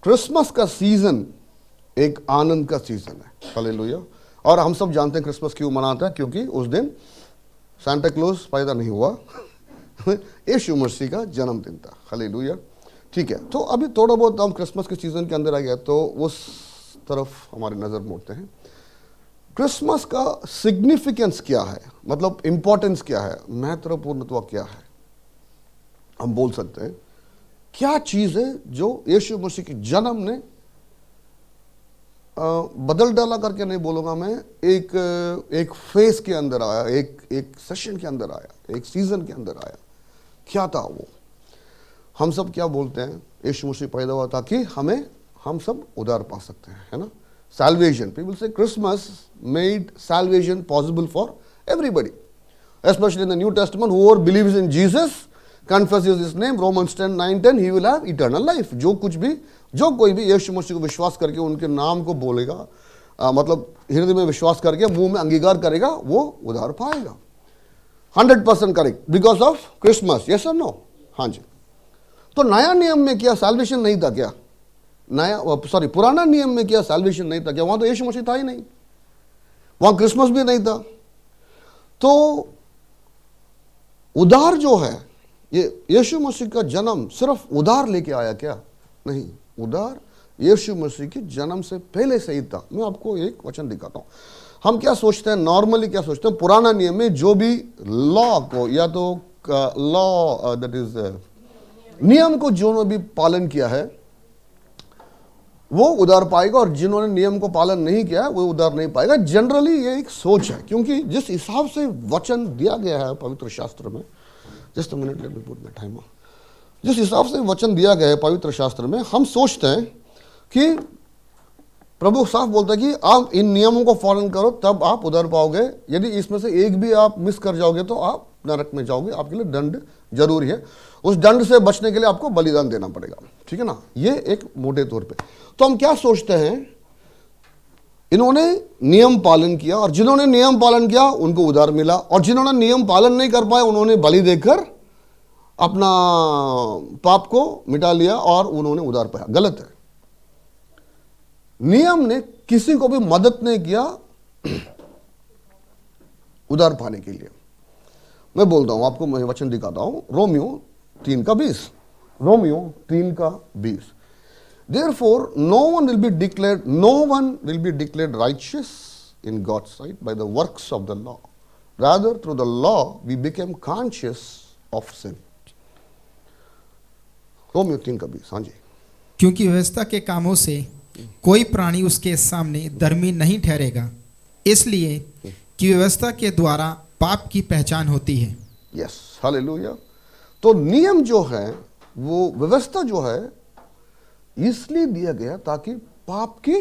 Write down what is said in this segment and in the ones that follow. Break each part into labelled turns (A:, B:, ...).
A: Christmas का season एक आनंद का सीजन है, हालेलुया। और हम सब जानते हैं क्रिसमस क्यों मनाते हैं, क्योंकि उस दिन सांता क्लॉज पैदा नहीं हुआ यीशु मसीह का जन्मदिन था, हालेलुया। ठीक है, तो अभी थोड़ा बहुत हम क्रिसमस के सीजन के अंदर आ गया तो उस तरफ हमारी नज़र मोड़ते हैं। क्रिसमस का सिग्निफिकेंस क्या है, मतलब इंपॉर्टेंस क्या है, महत्वपूर्णत्व क्या है। हम बोल सकते हैं क्या चीज़ है जो यीशु मसीह के जन्म ने बदल डाला करके नहीं बोलूँगा मैं, एक फेज के अंदर आया, एक सेशन के अंदर आया, एक सीजन के अंदर आया। क्या था वो? हम सब क्या बोलते हैं, यीशु मसीह पैदा हुआ ताकि हम सब उद्धार पा सकते हैं, है ना, salvation. People say Christmas made salvation possible for everybody, especially in the New Testament. Whoever believes in Jesus, confesses his name, Romans 10:9-10, he will have eternal life. जो कोई भी यीशु मसीह को विश्वास करके उनके नाम को बोलेगा, मतलब हृदय में विश्वास करके मुंह में अंगीकार करेगा, वो उद्धार पाएगा। 100% correct, because of Christmas, yes और नो? हाँ जी। तो नया नियम में क्या सैल्वेशन नहीं था क्या? पुराना नियम में क्या सैल्वेशन नहीं था क्या? वहां तो यीशु मसीह था ही नहीं, वहां क्रिसमस भी नहीं था। तो उद्धार जो है, ये यीशु मसीह का जन्म सिर्फ उद्धार लेके आया क्या? नहीं, उद्धार यीशु मसीह के जन्म से पहले से ही था। मैं आपको एक वचन दिखाता हूं। हम क्या सोचते हैं, नॉर्मली क्या सोचते हैं, पुराना नियम में जो भी लॉ को, या तो लॉ दैट इज नियम को जो भी पालन किया है वो उद्धार पाएगा, और जिन्होंने नियम को पालन नहीं किया वो उद्धार नहीं पाएगा। जनरली ये एक सोच है, क्योंकि जिस हिसाब से वचन दिया गया है पवित्र शास्त्र में, just a minute, let me put my timer. जिस हिसाब से वचन दिया गया है पवित्र शास्त्र में, हम सोचते हैं कि प्रभु साफ बोलता है कि आप इन नियमों को फॉलो करो तब आप उद्धार पाओगे, यदि इसमें से एक भी आप मिस कर जाओगे तो आप नरक में जाओगे, आपके लिए दंड जरूरी है, उस दंड से बचने के लिए आपको बलिदान देना पड़ेगा, ठीक है ना। ये एक मोटे तौर पे। तो हम क्या सोचते हैं, इन्होंने नियम पालन किया, और जिन्होंने नियम पालन किया उनको उद्धार मिला, और जिन्होंने नियम पालन नहीं कर पाए उन्होंने बलि देकर अपना पाप को मिटा लिया और उन्होंने उद्धार पाया। गलत है। नियम ने किसी को भी मदद नहीं किया उद्धार पाने के लिए। मैं बोलता हूं आपको, मैं वचन दिखाता हूं, Romeo 3:20, Romeo 3:20। Therefore, no one will be declared righteous in God's sight by the works of the law. Rather, through the law, we became conscious of sin. Romeo 3:20, हाँ जी।
B: क्योंकि व्यवस्था के कामों से कोई प्राणी उसके सामने धर्मी नहीं ठहरेगा, इसलिए कि व्यवस्था के द्वारा पाप की पहचान होती है।
A: Yes, hallelujah. तो नियम जो है, वो व्यवस्था जो है, इसलिए दिया गया ताकि पाप की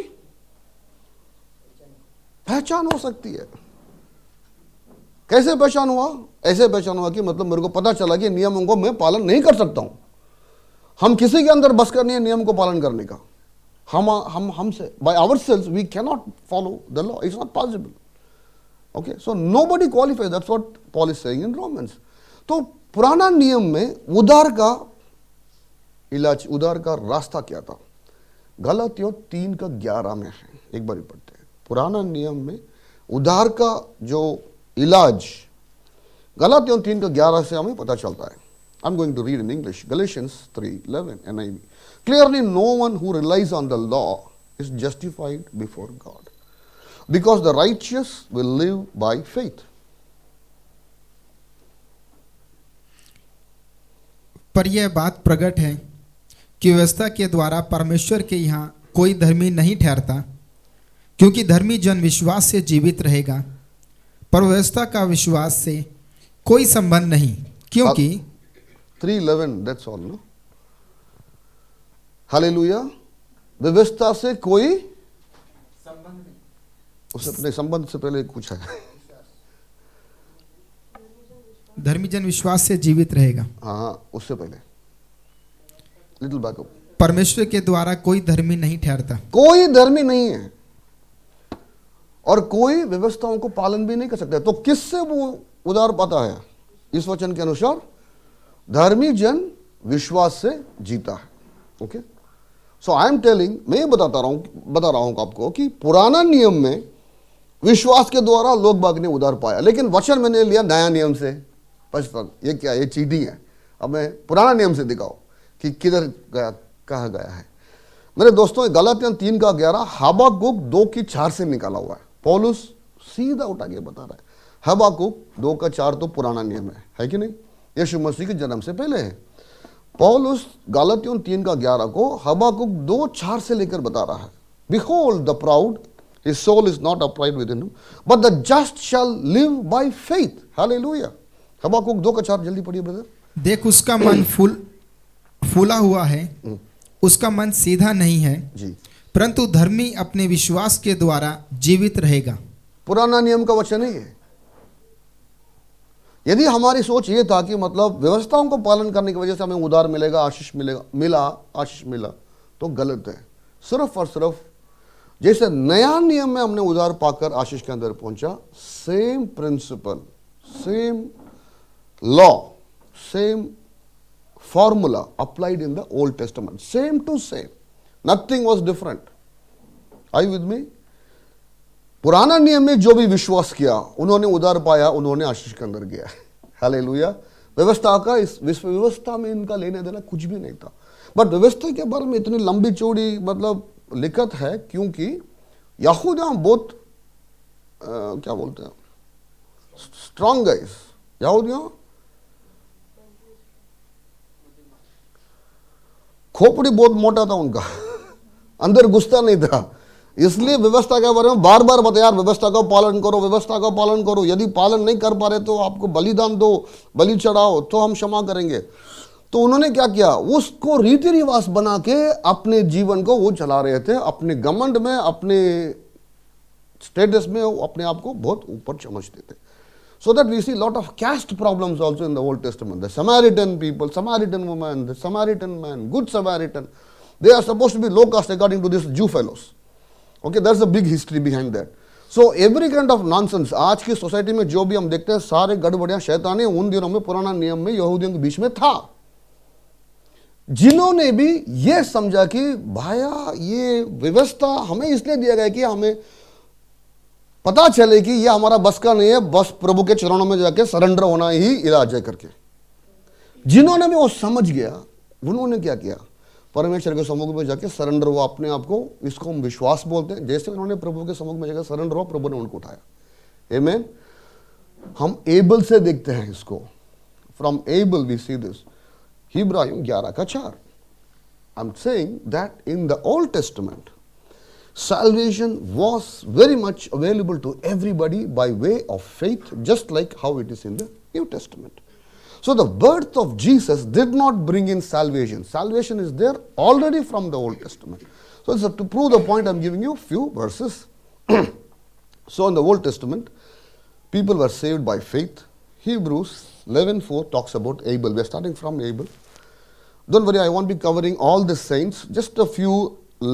A: पहचान हो सकती है। कैसे पहचान हुआ? ऐसे पहचान हुआ कि मतलब मेरे को पता चला कि नियमों को मैं पालन नहीं कर सकता हूं। हम किसी के अंदर बस करनी है नियम को पालन करने का। हमसे by ourselves we can not follow the law, it's not possible. Okay, so nobody qualifies, that's what Paul is saying in Romans. तो पुराना नियम में उद्धार का इलाज, उद्धार का रास्ता क्या था? गलातियों 3:11 में है, एक बार पढ़ते हैं। पुराना नियम में उद्धार का जो इलाज गलातियों 3:11 से हमें पता चलता है। I'm going to read in English, Galatians 3:11 NIV. Clearly, no one who relies on the law is justified before God, because the righteous will live by faith.
B: पर यह बात प्रकट है कि व्यवस्था के द्वारा परमेश्वर के यहाँ कोई धर्मी नहीं ठहरता, क्योंकि धर्मी जन विश्वास से जीवित रहेगा, पर व्यवस्था का विश्वास से कोई संबंध नहीं, क्योंकि
A: 3:11, that's all, no? हालेलुया। व्यवस्था से कोई संबंध नहीं, उससे संबंध से पहले कुछ है,
B: धर्मी जन विश्वास से जीवित रहेगा।
A: हाँ, उससे पहले लिटिल बैकअप।
B: परमेश्वर के द्वारा कोई धर्मी नहीं ठहरता,
A: कोई धर्मी नहीं है, और कोई व्यवस्थाओं को पालन भी नहीं कर सकता। तो किससे वो उद्धार पाता है? इस वचन के अनुसार धर्मी जन विश्वास से जीता है। Okay, so I am telling, मैं बता रहा हूं आपको कि पुराना नियम में विश्वास के द्वारा लोग बाग ने उधार पाया, लेकिन वचन मैंने लिया नया नियम से। ये क्या, ये चीटिंग है। अब मैं पुराना नियम से दिखाओ कि किधर गया, कहा गया है। मेरे दोस्तों, गलातियन 3:11 हबाकुक 2:4 से निकाला हुआ है। पौलुस सीधा उठा के बता रहा है। हबाकुक 2:4 तो पुराना नियम है कि नहीं? यीशु मसीह के जन्म से पहले है। पौलुस गलातियन 3:11 को हबाकुक 2:4 से लेकर बता रहा है। Behold the proud, his soul is not upright within him, but the just shall live by faith. Hallelujah. हबाकुक 2:4 जल्दी पढ़िए ब्रदर।
B: देख उसका मन फूला हुआ है, उसका मन सीधा नहीं है
A: जी,
B: परंतु धर्मी अपने विश्वास के द्वारा जीवित रहेगा।
A: पुराना नियम का वचन है ये। यदि हमारी सोच ये था कि मतलब व्यवस्थाओं को पालन करने की वजह से हमें उधार मिलेगा, आशीष मिला, तो गलत है। सिर्फ और सिर्फ जैसे नया नियम में हमने उधार पाकर आशीष के अंदर पहुंचा, same principle, same law, same formula applied in the Old Testament, same to same, nothing was different. I with me? पुराना नियम में जो भी विश्वास किया उन्होंने उधार पाया, उन्होंने आशीष के अंदर गया। हालेलुया। व्यवस्था का इस विश्व व्यवस्था में इनका लेने देना कुछ भी नहीं था। बट व्यवस्था के बारे में इतनी लंबी चौड़ी मतलब लिखत है क्योंकि यहूदियां बहुत क्या बोलते हैं, स्ट्रॉन्ग गाइस। यहूदियां खोपड़ी बहुत मोटा था उनका, अंदर घुसता नहीं था। इसलिए व्यवस्था के बारे में बार बार बताया, व्यवस्था का पालन करो, व्यवस्था का पालन करो। यदि पालन नहीं कर पा रहे तो आपको बलिदान दो, बलि चढ़ाओ, तो हम क्षमा करेंगे। तो उन्होंने क्या किया, उसको रीति रिवाज बना के अपने जीवन को वो चला रहे थे। अपने घमंड में, अपने स्टेटस में वो अपने आप को बहुत ऊपर समझते थे। So that we see lot of caste problems also in the Old Testament. The Samaritan people, Samaritan woman, the Samaritan man, Good Samaritan, they are supposed to be low caste according to these Jew fellows. Okay, that's a big history behind that. So every kind of nonsense, आज की society में जो भी हम देखते हैं सारे गड़बड़ियां शैतानी उन दिनों में पुराना नियम में यहूदियों के बीच में था, जिन्होंने भी ये समझा कि भाया ये व्यवस्था हमें इसलिए दिया गया कि हमें पता चले कि ये हमारा बस का नहीं है, बस प्रभु के चरणों में जाके सरेंडर होना ही इलाज है करके। जिन्होंने भी वो समझ गया उन्होंने क्या किया, परमेश्वर के सम्मुख में जाके सरेंडर हुआ अपने आप को। इसको हम विश्वास बोलते हैं। जैसे उन्होंने प्रभु के सम्मुख में जाकर सरेंडर हुआ, प्रभु ने उनको उठाया। आमीन। हम एबल से देखते हैं इसको। From able we see this. हिब्राइयों 11:4। I am saying that in the Old Testament salvation was very much available to everybody by way of faith, just like how it is in the New Testament. So the birth of Jesus did not bring in salvation. Salvation is there already from the Old Testament. So to prove the point, I'm giving you a few verses. So in the Old Testament, people were saved by faith. Hebrews 11:4 talks about Abel. We're starting from Abel. Don't worry, I won't be covering all the saints, just a few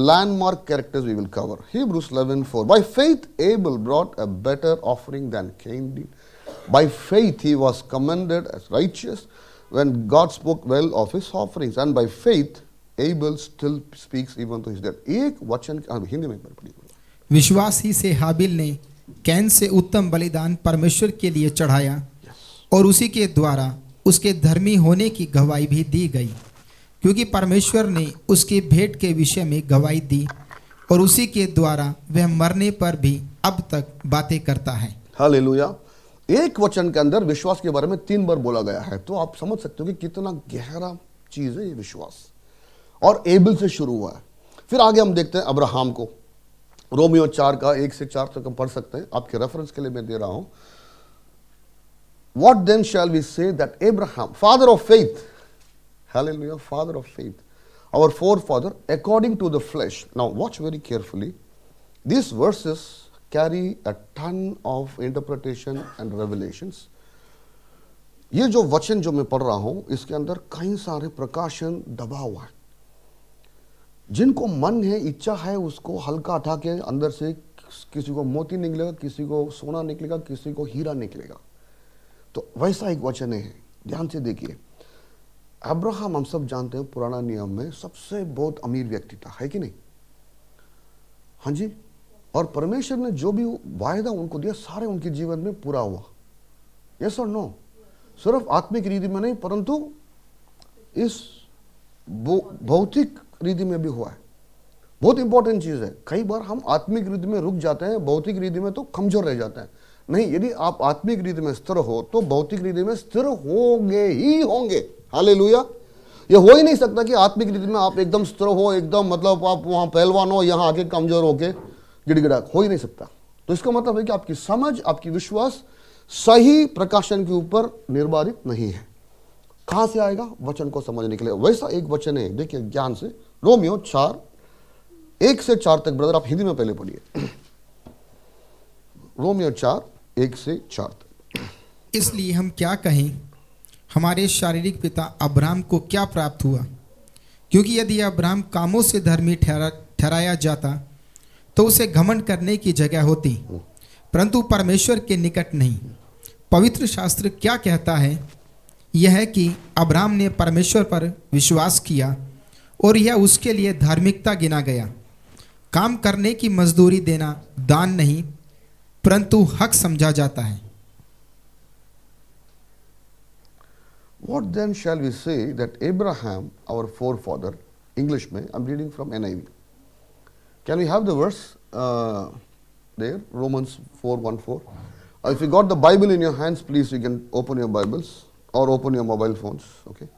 A: landmark characters we will cover. Hebrews 11:4. By faith Abel brought a better offering than Cain did. By faith he was commended as righteous when God spoke well of his offerings. And by faith Abel still speaks even though he is dead. एक वचन हिंदी में पढ़िए।
B: विश्वास ही से हाबिल ने can say उत्तम बलिदान परमेश्वर के लिए चढ़ाया, और उसी के द्वारा उसके धर्मी होने की गवाही भी दी गई, क्योंकि परमेश्वर ने उसकी भेंट के विषय में गवाही दी, और उसी के द्वारा वह मरने पर भी अब तक बातें करता है।
A: हालेलुया। एक वचन के अंदर विश्वास के बारे में 3 बार बोला गया है, तो आप समझ सकते हो कि कितना गहरा चीज है ये विश्वास। और एबल से शुरू हुआ है। फिर आगे हम देखते हैं अब्राहम को। रोमियो 4:1 से 4 तक हम पढ़ सकते हैं, आपके रेफरेंस के लिए मैं दे रहा हूं। What then shall we say that Abraham, father of faith, hallelujah, father of faith, our forefather according to the flesh. Now watch very carefully. These verses carry a ton of interpretation and revelations. ये जो वचन जो मैं पढ़ रहा हूं इसके अंदर कई सारे प्रकाशन दबा हुआ है। जिनको मन है, इच्छा है, उसको हल्का उठा के अंदर से किसी को मोती निकलेगा, किसी को सोना निकलेगा, किसी को हीरा निकलेगा। तो वैसा एक वचन है, ध्यान से देखिए। अब्राहम हम सब जानते हैं पुराना नियम में सबसे बहुत अमीर व्यक्ति था, है कि नहीं? हाँ जी। और परमेश्वर ने जो भी वायदा उनको दिया सारे उनके जीवन में पूरा हुआ। यस और नो? सिर्फ आत्मिक रीति में नहीं परंतु इस भौतिक रीति में भी हुआ है। बहुत इंपॉर्टेंट चीज है। कई बार हम आत्मिक रीति में रुक जाते हैं, भौतिक रीति में तो कमजोर रह जाते हैं। नहीं, यदि आप आत्मिक रीति में स्थिर हो तो भौतिक रीति में स्थिर होंगे ही होंगे। हालेलुया। ये हो ही नहीं सकता कि आत्मिक रीति में आप एकदम स्थिर हो, एकदम मतलब आप वहां पहलवान हो, यहां आके कमजोर होके गिड़गिड़ा, हो ही नहीं सकता। तो इसका मतलब है कि आपकी समझ, आपकी विश्वास सही प्रकाशन के ऊपर निर्धारित नहीं है। कहां से आएगा? वचन को समझने के लिए। वैसा एक वचन है, देखिए ज्ञान से, रोमियो 4:1-4 तक। ब्रदर आप हिंदी में पहले पढ़िए। रोमियो 4:1-4 तक।
B: इसलिए हम क्या कहें, हमारे शारीरिक पिता अब्राहम को क्या प्राप्त हुआ? क्योंकि यदि अब्राहम कामों से धर्मी ठहराया जाता तो उसे घमंड करने की जगह होती, परंतु परमेश्वर के निकट नहीं। पवित्र शास्त्र क्या कहता है? यह है कि अब्राहम ने परमेश्वर पर विश्वास किया और यह उसके लिए धार्मिकता गिना गया। काम करने की मजदूरी देना दान नहीं परंतु हक समझा जाता है।
A: What then shall we say that Abraham, our forefather, English में, I'm reading from NIV. Can we have the verse there? Romans 4:1-4. If you got the Bible in your hands, please you can open your Bibles or open your mobile phones, okay?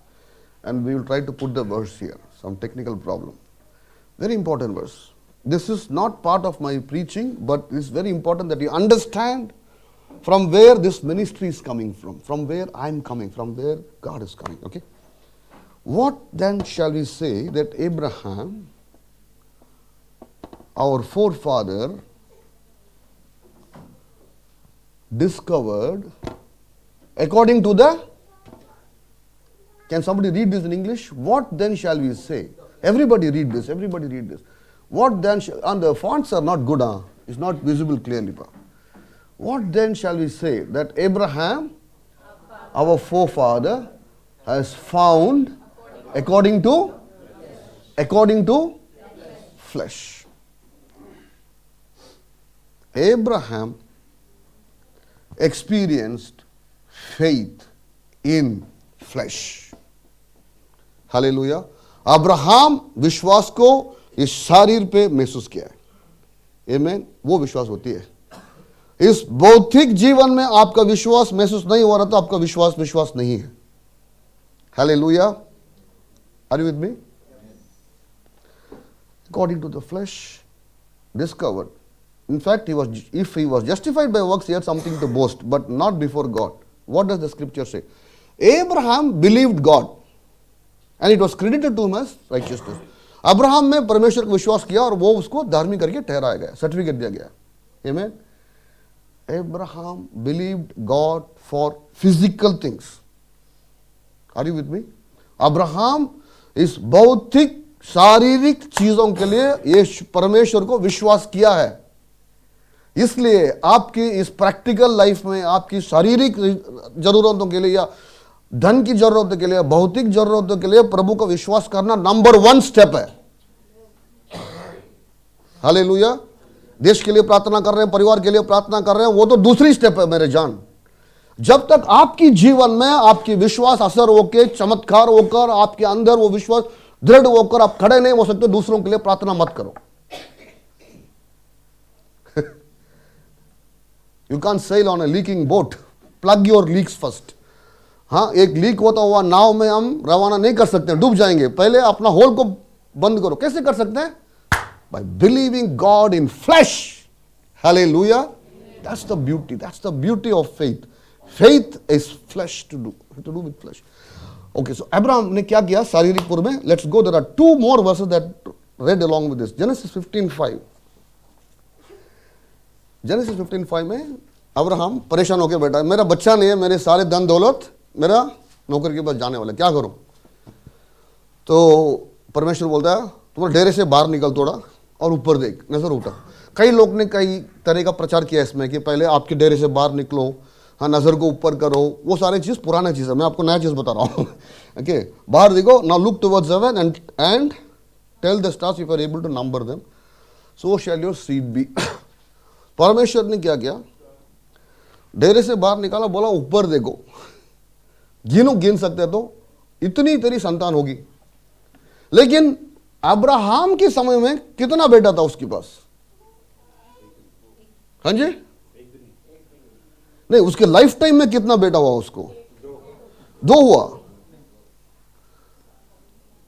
A: And we will try to put the verse here. Some technical problem. Very important verse. This is not part of my preaching, but it's very important that you understand from where this ministry is coming from where I'm coming, from where God is coming, okay? What then shall we say that Abraham, our forefather, discovered according to the, can somebody read this in English? What then shall we say? Everybody read this, everybody read this. What then shall, and the fonts are not good, it's not visible clearly. What then shall we say that Abraham, our forefather, has found according to flesh? Abraham experienced faith in flesh. Hallelujah. Abraham विश्वास को इस शरीर पे महसूस किया है। आमीन। वो विश्वास होती है। इस भौतिक जीवन में आपका विश्वास महसूस नहीं हो रहा तो आपका विश्वास नहीं है। Hallelujah. Are you with me? According to the flesh, discovered. In fact, if he was justified by works, he had something to boast, but not before God. What does the scripture say? Abraham believed God, and it was credited to him as righteousness. Abraham में परमेश्वर को विश्वास किया और वो उसको धार्मिक करके ठहराया गया, सर्टिफिकेट दिया गया। Amen. Abraham believed God for physical things. Are you with me? Abraham इस भौतिक शारीरिक चीजों के लिए ये परमेश्वर को विश्वास किया है। इसलिए आपकी इस प्रैक्टिकल लाइफ में आपकी शारीरिक जरूरतों के लिए या धन की जरूरतों के लिए, भौतिक जरूरतों के लिए प्रभु का विश्वास करना नंबर 1 स्टेप है। हालेलुया। देश के लिए प्रार्थना कर रहे हैं, परिवार के लिए प्रार्थना कर रहे हैं, वो तो दूसरी स्टेप है मेरे जान। जब तक आपकी जीवन में आपकी विश्वास असर होकर, चमत्कार होकर, आपके अंदर वो विश्वास दृढ़ होकर आप खड़े नहीं हो सकते, दूसरों के लिए प्रार्थना मत करो। You can sell on A leaking boat, plug your leaks first. हाँ, एक लीक होता हुआ नाव में हम रवाना नहीं कर सकते, डूब जाएंगे। पहले अपना होल को बंद करो। कैसे कर सकते हैं? By believing God in flesh. Hallelujah. That's the beauty. That's the beauty of faith. Faith is flesh to do with flesh. Okay, so Abraham ने क्या किया शारीरिक पूर्व में? Let's go. There are 2 more verses that read along with this. Genesis 15:5. Genesis 15:5 में Abraham परेशान होकर बैठा है, मेरा बच्चा नहीं है, मेरे सारे धन दौलत मेरा नौकर के पास जाने वाला, क्या करूं? तो परमेश्वर बोलता है तुम्हारे डेरे से बाहर निकल थोड़ा और ऊपर देख, नजर उठा। कई लोग ने कई तरह का प्रचार किया इसमें कि पहले आपके डेरे से बाहर निकलो, हाँ, नजर को ऊपर करो, वो सारी चीज पुराना चीज है, मैं आपको नया चीज बता रहा हूँ। ओके, बाहर देखो, now look towards heaven and tell the stars if you are able to number them, so shall your seed be. परमेश्वर ने क्या किया, डेरे से बाहर निकाला, बोला ऊपर देखो, गिनो, गिन सकते तो इतनी तेरी संतान होगी। लेकिन अब्राहम के समय में कितना बेटा था उसके पास? हाँ जी, नहीं, उसके लाइफ टाइम में कितना बेटा हुआ उसको? 2 हुआ।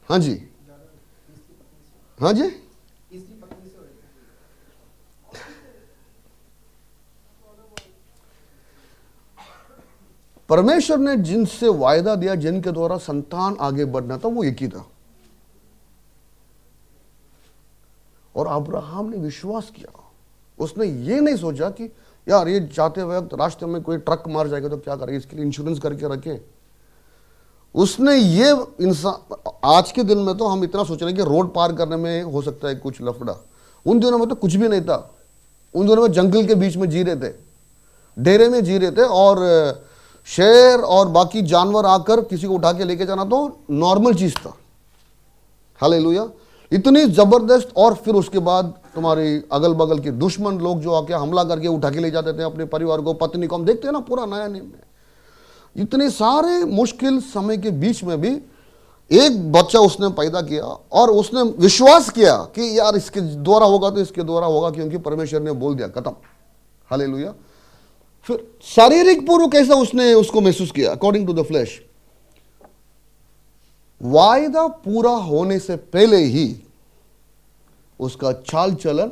A: हाँ जी, हाँ जी, परमेश्वर ने जिनसे वायदा दिया, जिनके द्वारा संतान आगे बढ़ना था, वो एक ही था। और अब्राहम ने विश्वास किया, उसने ये नहीं सोचा कि यार ये जाते वक्त रास्ते में कोई ट्रक मार जाएगा तो क्या करेंगे, इसके लिए इंश्योरेंस करके रखे। उसने ये इंसान, आज के दिन में तो हम इतना सोच रहे हैं कि रोड पार करने में हो सकता है कुछ लफड़ा, उन दिनों में तो कुछ भी नहीं था। उन दिनों में जंगल के बीच में जी रहे थे, डेरे में जी रहे थे, और शेर और बाकी जानवर आकर किसी को उठा के लेके जाना तो नॉर्मल चीज था। हालेलुया, इतनी जबरदस्त। और फिर उसके बाद तुम्हारे अगल बगल के दुश्मन लोग जो आके हमला करके उठा के ले जाते थे अपने परिवार को, पत्नी को, हम देखते हैं ना पूरा नया नियम में। इतने सारे मुश्किल समय के बीच में भी एक बच्चा उसने पैदा किया, और उसने विश्वास किया कि यार इसके द्वारा होगा तो इसके द्वारा होगा, क्योंकि परमेश्वर ने बोल दिया, खत्म। हालेलुया। फिर शारीरिक पूर्व कैसा उसने उसको महसूस किया? अकॉर्डिंग टू द फ्लैश, वायदा पूरा होने से पहले ही उसका चाल चलन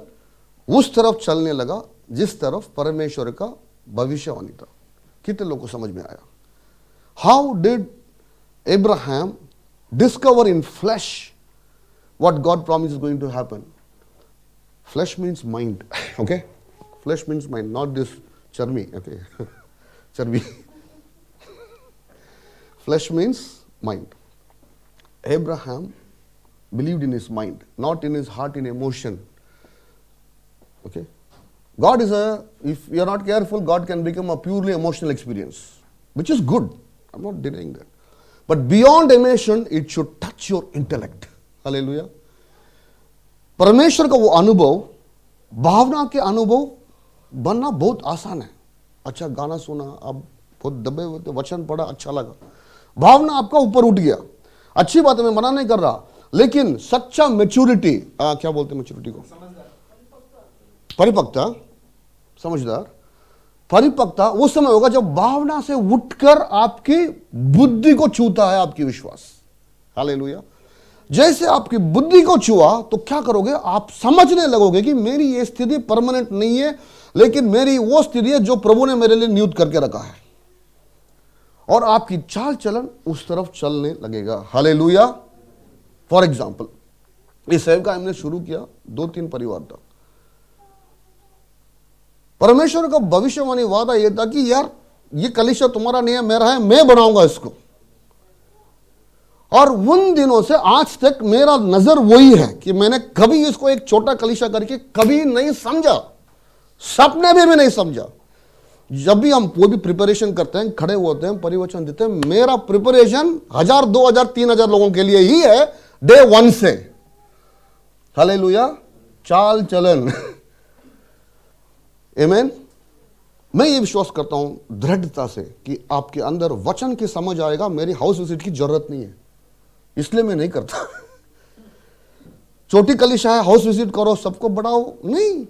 A: उस तरफ चलने लगा जिस तरफ परमेश्वर का भविष्यवाणी था। कितने लोगों को समझ में आया? How did Abraham discover in flesh what God promise is going to happen? Flesh means mind, okay, flesh means mind, not this चर्मी, ओके, चर्बी। Flesh means mind. Abraham believed in his mind, not in his heart, in emotion. Okay? God is if you are not careful, God can become a purely emotional experience, which is good. I'm not denying that. But beyond emotion, it should touch your intellect. Hallelujah. परमेश्वर का वो अनुभव, भावना के अनुभव बनना बहुत आसान है। अच्छा गाना सुना, अब बहुत दबे हुए थे, वचन पढ़ा, अच्छा लगा, भावना आपका ऊपर उठ गया, अच्छी बात है, मैं मना नहीं कर रहा। लेकिन सच्चा मैच्योरिटी, क्या बोलते हैं मैच्योरिटी को? परिपक्वता, समझदार, परिपक्वता उस समय होगा जब भावना से उठकर आपकी बुद्धि को छूता है आपकी विश्वास। हालेलुया। जैसे आपकी बुद्धि को छुआ तो क्या करोगे? आप समझने लगोगे कि मेरी ये स्थिति परमानेंट नहीं है, लेकिन मेरी वो स्थिति है जो प्रभु ने मेरे लिए नियुक्त करके रखा है, और आपकी चाल चलन उस तरफ चलने लगेगा। हालेलुया। फॉर एग्जाम्पल, इस सेवका हमने शुरू किया, 2-3 परिवार था। परमेश्वर का भविष्यवाणी वादा यह था कि यार ये कलीसिया तुम्हारा नहीं है, मेरा है, मैं बनाऊंगा इसको। और उन दिनों से आज तक मेरा नजर वही है कि मैंने कभी इसको एक छोटा कलीसिया करके कभी नहीं समझा, सपने में भी नहीं समझा। जब भी हम कोई भी प्रिपरेशन करते हैं, खड़े होते हैं, परिवचन देते हैं, मेरा प्रिपरेशन 1000, 2000, 3000 लोगों के लिए ही है, डे 1 से। हालेलुया। चाल चलन, आमीन। मैं ये विश्वास करता हूं दृढ़ता से कि आपके अंदर वचन की समझ आएगा। मेरी हाउस विजिट की जरूरत नहीं है, इसलिए मैं नहीं करता। छोटी कलीसिया है, हाउस विजिट करो, सबको बढ़ाओ, नहीं।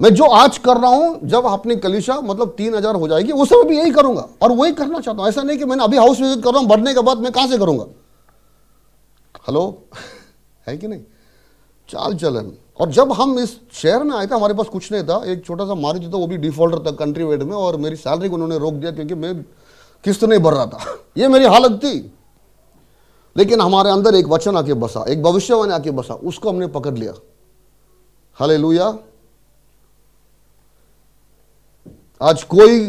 A: मैं जो आज कर रहा हूं, जब अपनी कलीसिया मतलब 3000 हो जाएगी उस समय भी यही करूंगा, और वही करना चाहता हूं। ऐसा नहीं कि मैंने अभी हाउस विजिट कर रहा हूं, बढ़ने के बाद मैं कहां से करूंगा? हेलो, है कि नहीं? चाल चलन। और जब हम इस शहर में आए थे, हमारे पास कुछ नहीं था, एक छोटा सा मारुति था, वो भी डिफॉल्टर था कंट्री वेड में, और मेरी सैलरी को उन्होंने रोक दिया क्योंकि मैं किस्त नहीं भर रहा था। ये मेरी हालत थी। लेकिन हमारे अंदर एक वचन आके बसा, एक भविष्यवाणी आके बसा, उसको हमने पकड़ लिया। हालेलुया। आज कोई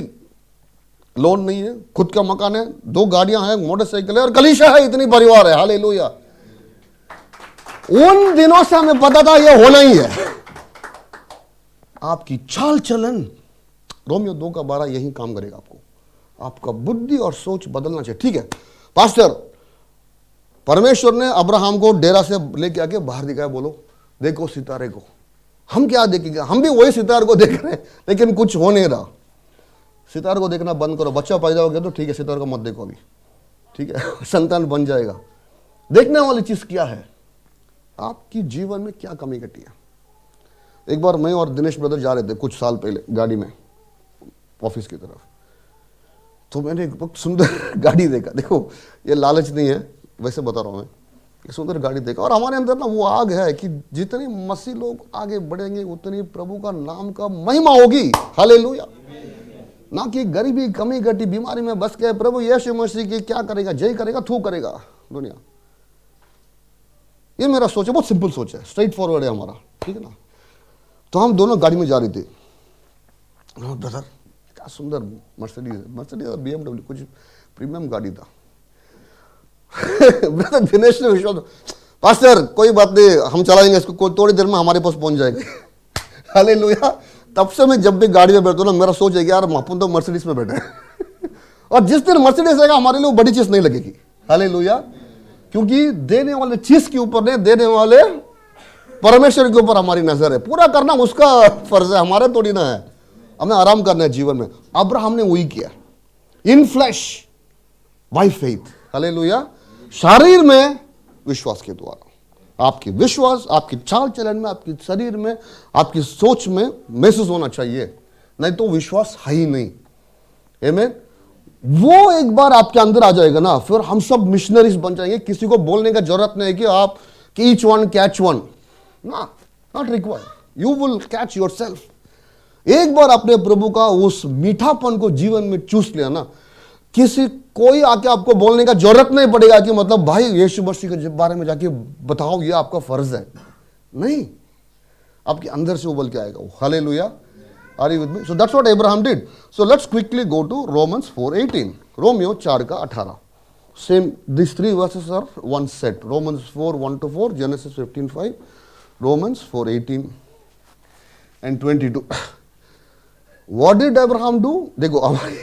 A: लोन नहीं है, खुद का मकान है, 2 गाड़ियां हैं, मोटरसाइकिल है, और कलीसिया है, इतनी परिवार है। हालेलुया। उन दिनों से हमें पता था यह होना ही है। आपकी चाल चलन, रोमियो 2:12 यही काम करेगा आपको। आपका बुद्धि और सोच बदलना चाहिए। ठीक है पास्टर, परमेश्वर ने अब्राहम को डेरा से लेके आके बाहर दिखाया, बोलो देखो सितारे को। हम क्या देखेंगे? हम भी वही सितारे को देख रहे हैं, लेकिन कुछ हो नहीं रहा। सितारे को देखना बंद करो। बच्चा पैदा हो गया तो ठीक है, सितारे को मत देखो अभी, ठीक है संतान बन जाएगा। देखने वाली चीज क्या है? आपकी जीवन में क्या कमी घटी है? एक बार मैं और दिनेश ब्रदर जा रहे थे कुछ साल पहले गाड़ी में ऑफिस की तरफ, तो मैंने एक बहुत सुंदर गाड़ी देखा। देखो ये लालच नहीं है, वैसे बता रहा हूं मैं, एक सुंदर गाड़ी देखा। और हमारे अंदर ना वो आग है कि जितनी मसीह लोग आगे बढ़ेंगे उतनी प्रभु का नाम का महिमा होगी। हालेलुया। ना कि गरीबी कमी घटी बीमारी में बस गए, प्रभु यीशु मसीह की क्या करेगा, जय करेगा, थू करेगा दुनिया। ये मेरा सोच है, बहुत सिंपल सोच है, स्ट्रेट फॉरवर्ड है हमारा, ठीक है ना। तो हम दोनों गाड़ी में जा रहे थे। ब्रदर क्या सुंदर मर्सिडीज BMW कुछ प्रीमियम गाड़ी था। ब्रदर दिनेश ने विश्वास, पास्टर कोई बात नहीं, हम चलाएंगे इसको, थोड़ी देर में हमारे पास पहुंच जाएंगे। हालेलुया। तब से मैं जब भी गाड़ी में बैठता हूं ना, मेरा सोच है कि यार अपन तो मर्सिडीज में बैठे हैं। और जिस दिन मर्सिडीज आएगा हमारे लिए वो बड़ी चीज नहीं लगेगी। हालेलुया। क्योंकि देने वाले चीज के ऊपर नहीं, देने वाले परमेश्वर के ऊपर हमारी नजर है। पूरा करना उसका फर्ज है, हमारा थोड़ी ना है। हमें आराम करना है जीवन में। अब्राहम ने वही किया, इन फ्लैश बाय फेथ। हालेलुया। शरीर में विश्वास के द्वारा। आपकी विश्वास आपकी चाल चलन में, आपकी शरीर में, आपकी सोच में महसूस होना चाहिए, नहीं तो विश्वास है ही नहीं। आमीन। वो एक बार आपके अंदर आ जाएगा ना, फिर हम सब मिशनरीज बन जाएंगे। किसी को बोलने का जरूरत नहीं है कि आप ईच वन कैच वन, ना, not required, you will catch yourself. एक बार अपने प्रभु का उस मीठापन को जीवन में चूस लिया ना, कोई आके आपको बोलने का जरूरत नहीं पड़ेगा कि मतलब भाई यीशु मसीह के बारे में जाके बताओ, ये आपका फर्ज है। नहीं, आपके अंदर से उबल के आएगा वो। Hallelujah. Are you with me? So that's what Abraham did. So let's quickly go to Romans 4:18, Romeo 4:18। Same this 3 verses are one set. Romans 4:1-4, Genesis 15:5, Romans 4:18 and 22। What did Abraham do? देखो हमारी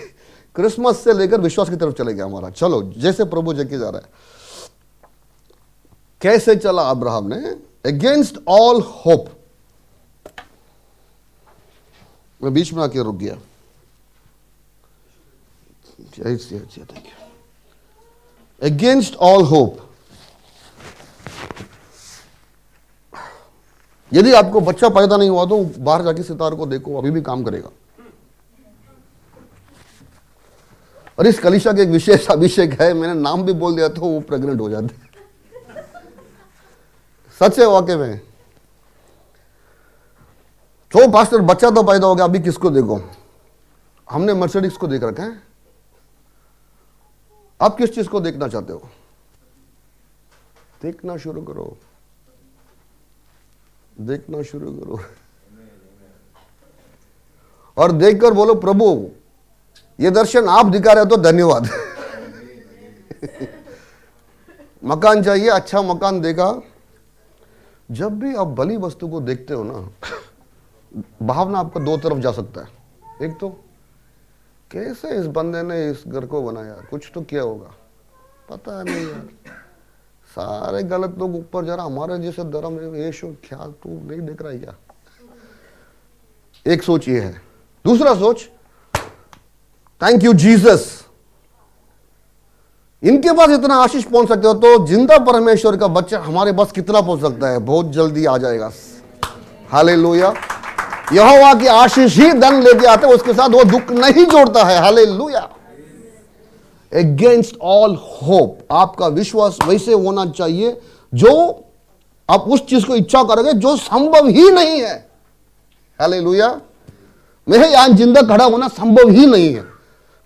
A: Christmas से लेकर विश्वास की तरफ चले गया हमारा। चलो जैसे प्रभु जगे जा रहा है, कैसे चला अब्राहम ने? Against all hope. मैं बीच में आके रुक गया। Against all hope. यदि आपको बच्चा पैदा नहीं हुआ तो बाहर जाके सितार को देखो, अभी भी काम करेगा। और इस कलीसिया के एक विशेष अभिषेक है, मैंने नाम भी बोल दिया तो वो प्रेग्नेंट हो जाते। सच है वाकई में। तो पास्टर बच्चा तो पैदा हो गया, अभी किसको देखो? हमने मर्सिडीज को देख रखा है। आप किस चीज को देखना चाहते हो? देखना शुरू करो, देखना शुरू करो और देखकर बोलो प्रभु ये दर्शन आप दिखा रहे हो तो धन्यवाद। मकान चाहिए, अच्छा मकान देखा। जब भी आप बलि वस्तु को देखते हो ना, भावना आपका दो तरफ जा सकता है। एक तो कैसे इस बंदे ने इस घर को बनाया, कुछ तो किया होगा, पता नहीं यार, सारे गलत लोग ऊपर जा रहा, हमारे जैसे धर्म यीशु क्या तू नहीं देख रहा है क्या? एक सोच ये है। दूसरा सोच, थैंक यू जीसस, इनके पास इतना आशीष पहुंच सकते हो तो जिंदा परमेश्वर का बच्चा हमारे पास कितना पहुंच सकता है? बहुत जल्दी आ जाएगा। हालेलुया। यहोवा की आशीष ही धन लेके आता है, उसके साथ वो दुख नहीं जोड़ता है। हालेलुया। Against all hope. आपका विश्वास वैसे होना चाहिए जो आप उस चीज को इच्छा करोगे जो संभव ही नहीं है। हालेलुया। मैं यहां जिंदा खड़ा होना संभव ही नहीं है।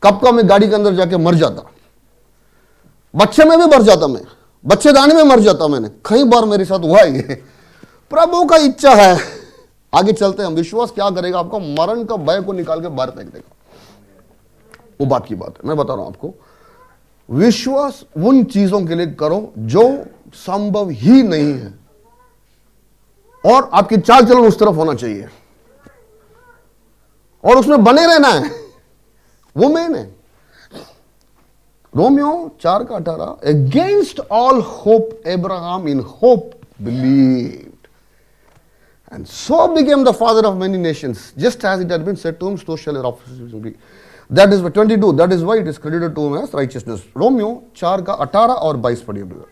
A: कब का मैं गाड़ी के अंदर जाके मर जाता, बच्चे में भी मर जाता, मैं बच्चेदानी में मर जाता। मैंने कई बार मेरे साथ हुआ है ये। प्रभु का इच्छा है। आगे चलते हैं। विश्वास क्या करेगा? आपको मरण का भय को निकाल के बाहर फेंक देगा। वो बात की बात है, मैं बता रहा हूं आपको। विश्वास उन चीजों के लिए करो जो संभव ही नहीं है, और आपकी चाल चलन उस तरफ होना चाहिए और उसमें बने रहना है। वो मेन है। Romeo 4:18, against all hope Abraham in hope believed and so became the father of many nations, just as it had been said to him, so shall your offspring be. That is 22, that is why it is credited to him as righteousness. Romeo 4:18 और 22 पढ़िए brother.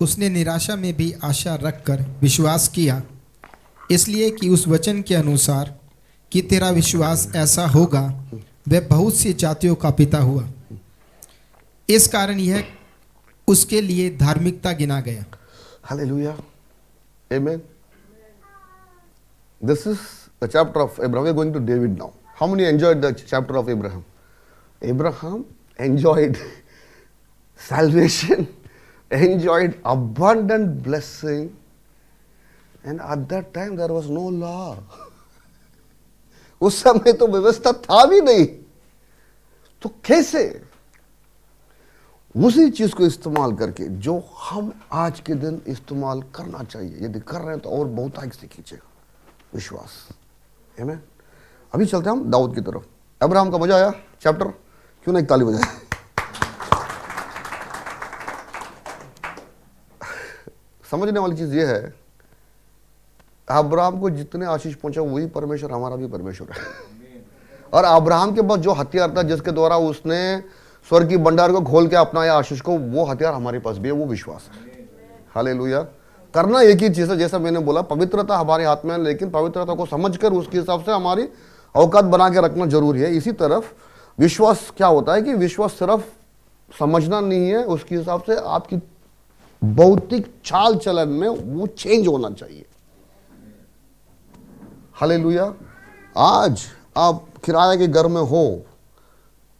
B: उसने निराशा में भी आशा रखकर विश्वास किया, इसलिए कि उस वचन के अनुसार कि तेरा विश्वास ऐसा होगा, वह बहुत सी जातियों का पिता हुआ। इस कारण यह उसके लिए धार्मिकता गिना गया।
A: Hallelujah. Amen. This is the chapter of Abraham. We are going to David now. How many enjoyed the chapter of Abraham? Abraham enjoyed salvation, enjoyed abundant blessing, and at that time there was no law. उस समय तो व्यवस्था था भी नहीं, तो कैसे उसी चीज को इस्तेमाल करके जो हम आज के दिन इस्तेमाल करना चाहिए, यदि कर रहे हैं तो और बहुत आगे से कीजिएगा विश्वास। आमीन। अभी चलते हैं हम दाऊद की तरफ। अब्राहम का मजा आया चैप्टर, क्यों ना एक ताली बजाए। समझने वाली चीज ये है, अब्राहम को जितने आशीष पहुंचा वही परमेश्वर, हमारा भी परमेश्वर है। और अब्राहम के पास जो हथियार था जिसके द्वारा उसने स्वर्ग की भंडार को खोल के अपनाया आशीष को, वो हथियार हमारे पास भी है, वो विश्वास है। हालेलुया। करना एक ही चीज है, जैसा मैंने बोला पवित्रता हमारे हाथ में है, लेकिन पवित्रता को समझकर उसके हिसाब से हमारी औकात बना के रखना जरूरी है। इसी तरफ विश्वास क्या होता है कि विश्वास सिर्फ समझना नहीं है, उसके हिसाब से आपकी भौतिक चाल चलन में वो चेंज होना चाहिए। हालेलुया। आज आप किराए के घर में हो,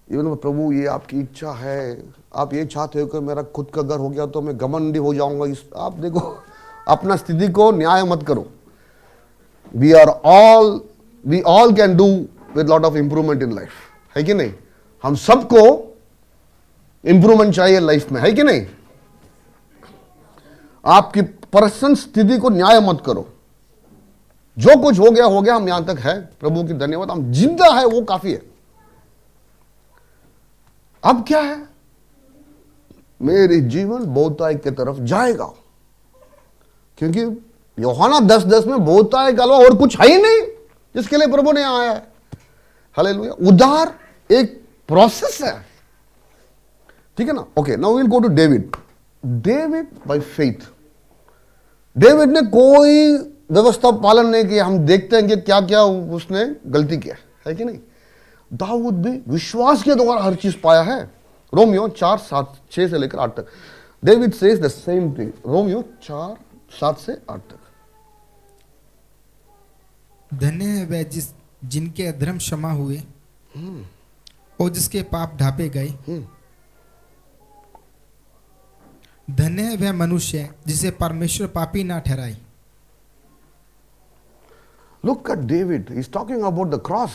A: इवन प्रभु ये आपकी इच्छा है, आप ये चाहते हो कि मेरा खुद का घर हो गया तो मैं घमंडी हो जाऊंगा, इस आप देखो अपना स्थिति को न्याय मत करो। We all can do with lot of improvement in life, है कि नहीं? हम सबको इंप्रूवमेंट चाहिए लाइफ में, है कि नहीं? आपकी पर्सन स्थिति को न्याय मत करो। जो कुछ हो गया, हम यहां तक है, प्रभु की धन्यवाद, हम जिंदा है, वो काफी है। अब क्या है? मेरी जीवन बहुतायी की तरफ जाएगा, क्योंकि यूहन्ना 10:10 में बहुतायी के अलावा और कुछ है ही नहीं जिसके लिए प्रभु ने आया है। हालेलुया। उद्धार एक प्रोसेस है, ठीक है ना? Okay, now we will go to David. David by faith, David ने कोई व्यवस्था पालन नहीं किया। हम देखते हैं कि क्या क्या उसने गलती किया है कि नहीं? दाऊद भी विश्वास के द्वारा हर चीज पाया है। रोमियो 4:7-6 से लेकर 8 तक David says the same thing. Romeo 4:7 से 8 तक।
B: धन्य है वह जिनके अधर्म क्षमा हुए और जिसके पाप ढांपे गए। धन्य है वह मनुष्य जिसे परमेश्वर पापी ना ठहराए।
A: Look at David, he is talking about the cross.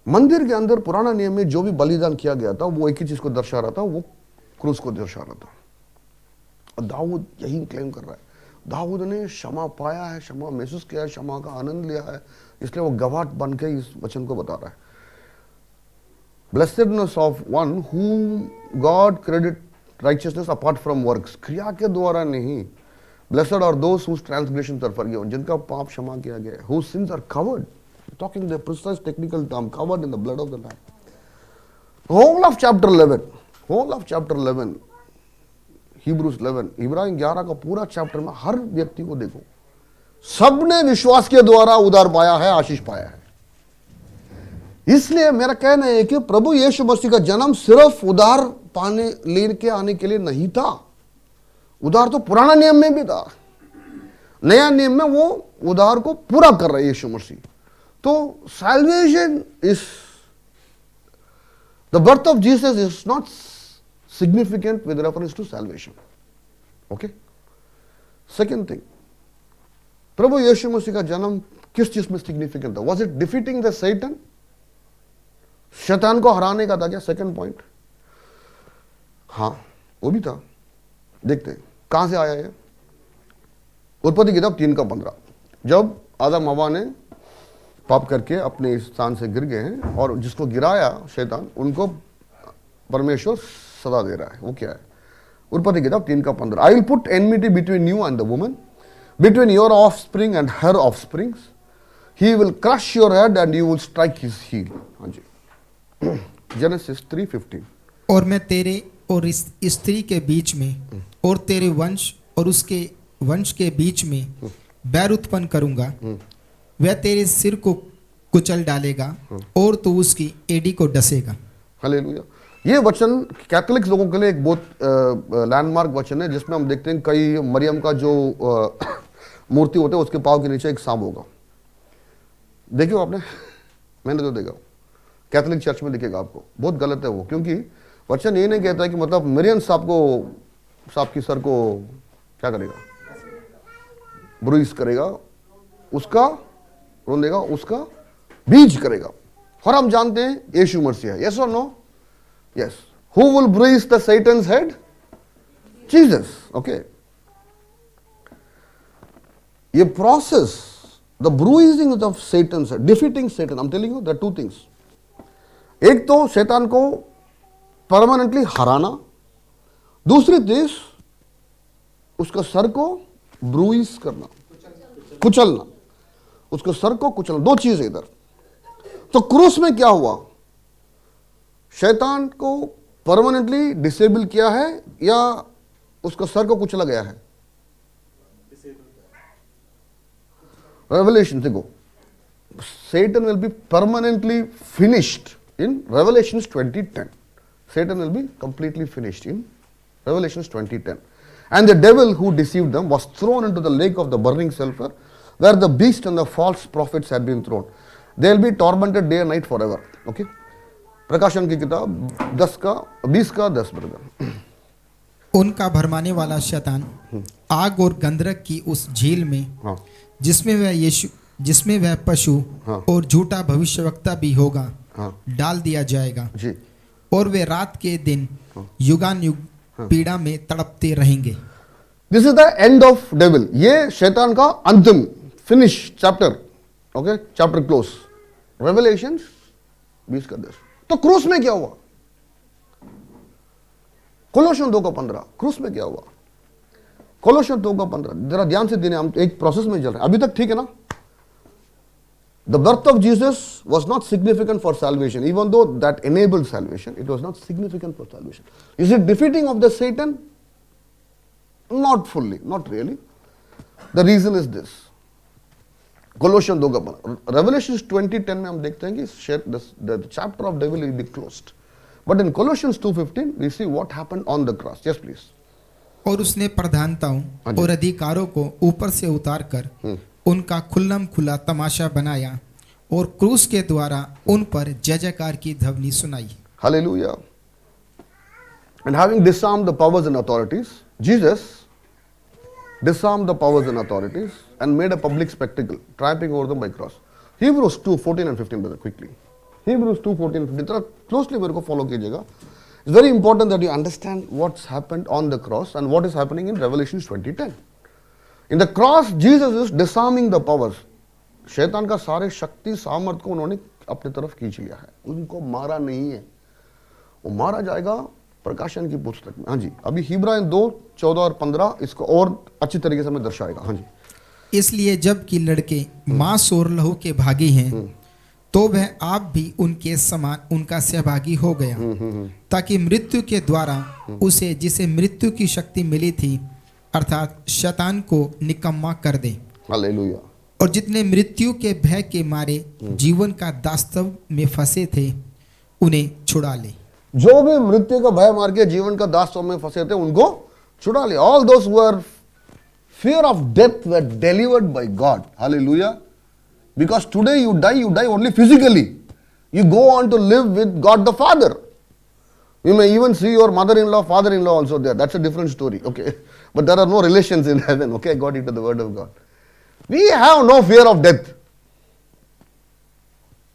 A: मंदिर के अंदर पुराना नियम में जो भी बलिदान किया गया था वो एक ही चीज को दर्शा रहा था, वो क्रूस को दर्शा रहा था। और दाऊद यही क्लेम कर रहा है। दाऊद ने क्षमा पाया है, क्षमा महसूस किया है, क्षमा का आनंद लिया है, इसलिए वो गवाह बन के इस वचन को बता रहा है। Blessedness of one whom God credit righteousness apart from works, क्रिया के द्वारा नहीं। Blessed are those whose transgressions are forgiven, जिनका पाप क्षमा किया गया है, whose sins are covered, talking the precise technical term, covered in the blood of the Lamb. Whole of chapter 11, Hebrews 11, Ibrahim 11 का पूरा चैप्टर में हर व्यक्ति को देखो, सबने विश्वास के द्वारा उद्धार पाया है, आशीष पाया है। इसलिए मेरा कहना है कि प्रभु यीशु मसीह का जन्म सिर्फ उद्धार पाने लेके आने के लिए नहीं था। उद्धार तो पुराना नियम में भी था, नया नियम में वो उद्धार को पूरा कर रहे यीशु मसीह। तो salvation is, the birth of Jesus is not significant with reference to salvation. Okay? Second thing, प्रभु यीशु मसीह का जन्म किस चीज में सिग्निफिकेंट था? Was it defeating the Satan? शैतान को हराने का था क्या? सेकंड पॉइंट, हाँ वो भी था। देखते हैं कहां से आया है। उत्पत्ति किताब 3:15, जब आदम हवा ने पाप करके अपने स्थान से गिर गए हैं और जिसको गिराया शैतान, उनको परमेश्वर सदा दे रहा है, वो क्या है? उत्पत्ति किताब 3:15, I will put enmity between you and the woman, between your offspring and her offsprings, he will crush your head and you will strike his heel. हाँ जी, जेनेसिस 3:15।
B: और मैं तेरे और इस स्त्री के बीच में और तेरे वंश और उसके वंश के बीच में बैर उत्पन्न करूंगा, वह तेरे सिर को कुचल डालेगा और तू उसकी एड़ी को डसेगा।
A: हालेलुया। ये वचन कैथोलिक्स लोगों के लिए एक बहुत लैंडमार्क वचन है, जिसमें हम देखते हैं कई मरियम का जो मूर्ति होते है उसके पाँव के नीचे एक सांप होगा। देखियो आपने? मैंने तो देखा, कैथोलिक चर्च में दिखेगा आपको। बहुत गलत है वो, क्योंकि वचन ये नहीं कहता है कि मतलब मरियम सांप की सर को क्या करेगा? ब्रूइज करेगा, उसका रोंदेगा, उसका बीज करेगा। और हम जानते हैं यीशु मसीह है। यस और no? Yes. Who will bruise the Satan's head? Jesus. Okay, ये process, the bruising of Satan's head, defeating Satan, I am telling you, there are two things. एक तो शैतान को परमानेंटली हराना, दूसरी चीज उसका सर को ब्रूइज करना, कुचलना, उसके सर को कुचलना। दो चीज है इधर। तो क्रूस में क्या हुआ? शैतान को परमानेंटली डिसेबल किया है या उसका सर को कुचला गया है? रेवलेशन देखो, Satan will be permanently finished in Revelations 20:10. Satan will be completely finished in Revelations 20:10. And the devil who deceived them was thrown into the lake of the burning sulfur, where the beast and the false prophets had been thrown. They will be tormented day and night forever. Okay? प्रकाशन की किताब 20:10 brother.
B: उनका भरमाने वाला शैतान आग और गंधक की उस झील में,
A: हाँ,
B: जिसमें वह पशु
A: हाँ,
B: और झूठा भविष्यवक्ता भी होगा,
A: हाँ,
B: डाल दिया जाएगा
A: जी।
B: और वे रात के दिन युगान युग पीड़ा में तड़पते रहेंगे।
A: This is the end of devil. ये शैतान का अंतिम finish chapter. Okay, chapter close. Revelations 20:10। तो क्रूस में क्या हुआ? कोलोशन 2:15। क्रूस में क्या हुआ? कोलोशन 2:15। जरा ध्यान से देने, हम एक प्रोसेस में चल रहे हैं अभी तक, ठीक है ना? The birth of Jesus was not significant for salvation, even though that enabled salvation. It was not significant for salvation. Is it defeating of the Satan? Not fully, not really. The reason is this. Colossians 2:15. Revelations 20:10 में हम देखते हैं कि the chapter of devil will be closed. But in Colossians 2:15 we see what happened on the cross. Yes, please.
B: और उसने प्रधानताओं और अधिकारों को ऊपर से उतार कर उनका खुल्लम खुला तमाशा बनाया और क्रूस के द्वारा उन पर जय जयकार की ध्वनि सुनाई।
A: Hallelujah. And having disarmed the powers and authorities, Jesus disarmed the powers and authorities and made a public spectacle, triumphing over them by cross. Hebrews 2:14 and 15, brother, quickly. Hebrews 2:14 and 15. जरा closely मेरे को follow कीजिएगा. It's very important that you understand what's happened on the cross and what is happening in Revelations 20:10. In the cross, Jesus is disarming the powers. शैतान का सारे शक्ति सामर्थ को उन्होंने अपनी तरफ खींच लिया है। उनको मारा नहीं है, वो मारा जाएगा प्रकाशन की पुस्तक में। हाँ जी, अभी हिब्रायन 2:14 और 15 इसको और अच्छी तरीके से हमें दर्शाएगा। हाँ जी।
B: इसलिए जबकि लड़के मांस और लहू के भागी हैं, तो वह आप भी उनके समान उनका सहभागी हो गया, ताकि मृत्यु के द्वारा उसे, जिसे मृत्यु की शक्ति मिली थी, अर्थात शैतान को निकम्मा कर दे।
A: हालेलुया।
B: और जितने मृत्यु के भय के मारे जीवन का दास्तव में फंसे थे, उन्हें छुड़ा ले।
A: जो भी मृत्यु का भय मार के जीवन का दास्तव में फंसे थे, उनको छुड़ा ले। All those who are fear of death were delivered by God. Hallelujah. Because today you die only physically. You go on to live with God the Father. You may even see your mother-in-law, father-in-law also there. That's a different story. Okay. But there are no relations in heaven. Okay, according to the word of God. We have no fear of death.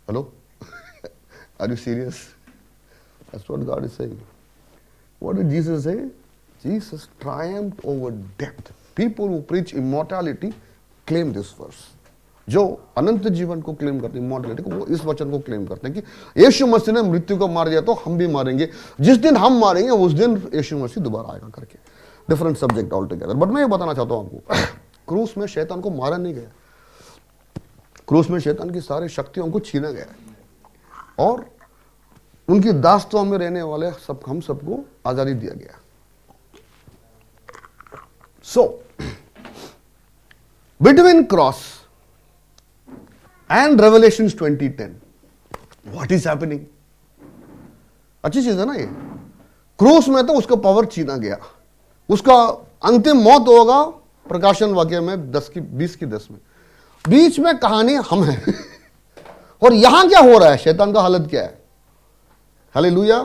A: Hello? Are you serious? That's what God is saying. What did Jesus say? Jesus triumphed over death. People who preach immortality claim this verse. जो अनंत जीवन को claim करते हैं, immortality को, वो इस वचन को क्लेम करते हैं कि यीशु मसीह ने मृत्यु को मार दिया तो हम भी मारेंगे, जिस दिन हम मारेंगे उस दिन यीशु मसीह दोबारा आएगा करके। Different subject all together. But मैं ये बताना चाहता हूं आपको, क्रूस में शैतान को मारा नहीं गया, क्रूस में शैतान की सारी शक्तियों को छीना गया और उनकी दास्तों में रहने वाले हम सबको आजादी दिया गया। So between cross and revelation 20:10 what is happening? अच्छी चीज है ना ये। क्रूस में तो उसका पावर छीना गया, उसका अंतिम मौत होगा प्रकाशन वाक्य में 20:10 में। बीच में कहानी हम हैं और यहां क्या हो रहा है, शैतान का हालत क्या है? हालेलुया।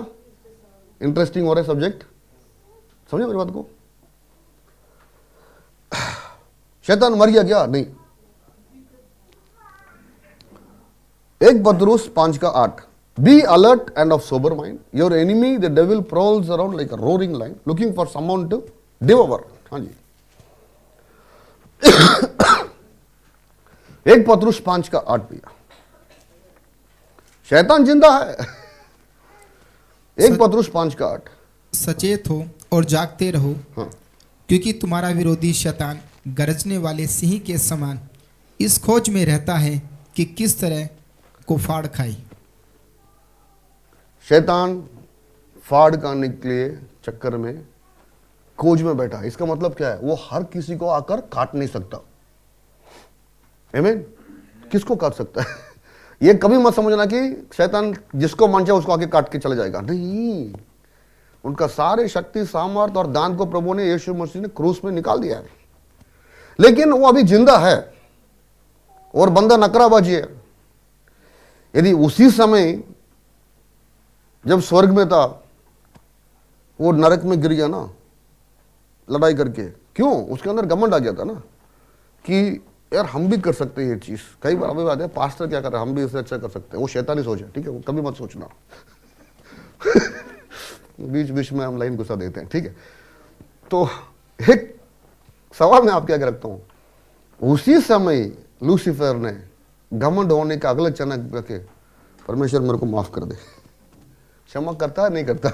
A: इंटरेस्टिंग हो रहा है सब्जेक्ट, समझे मेरी बात को? शैतान मर गया क्या? नहीं। 1 पतरुस 5:8 be alert and of sober mind, your enemy the devil prowls around like a roaring lion looking for someone to devour. हाँ जी, 1 पतरुस 5:8 भैया, शैतान जिंदा है। 1 पतरुस 5:8
B: सचेत हो और जागते रहो,
A: हाँ।
B: क्योंकि तुम्हारा विरोधी शैतान गरजने वाले सिंह के समान इस खोज में रहता है कि किस तरह को फाड़ खाए। शैतान
A: फाड़ खाने के लिए चक्कर में खोज में बैठा है। इसका मतलब क्या है? वो हर किसी को आकर काट नहीं सकता। आमीन। किसको काट सकता है? ये कभी मत समझना कि शैतान जिसको मन चाहे उसको आके काट के चले जाएगा, नहीं। उनका सारे शक्ति, सामर्थ और दान को प्रभु ने, यीशु मसीह ने क्रूस में निकाल दिया है। लेकिन वो अभी जिंदा है और बंदा नकराबाजी है। यदि उसी समय जब स्वर्ग में था वो नरक में गिर गया ना लड़ाई करके, क्यों? उसके अंदर घमंड आ गया था ना कि यार हम भी कर सकते हैं ये चीज। कई बार अभी बात है, पास्टर क्या कर रहा है, हम भी इससे अच्छा कर सकते हैं। वो शैतानी सोच है, ठीक है? वो कभी मत सोचना। बीच बीच में हम लाइन गुस्सा देते हैं, ठीक है? तो एक सवाल मैं आपके आगे रखता हूं। उसी समय लूसीफर ने घमंड होने का अगला चनक रखे, परमेश्वर मेरे को माफ कर दे। क्षमा करता है नहीं करता?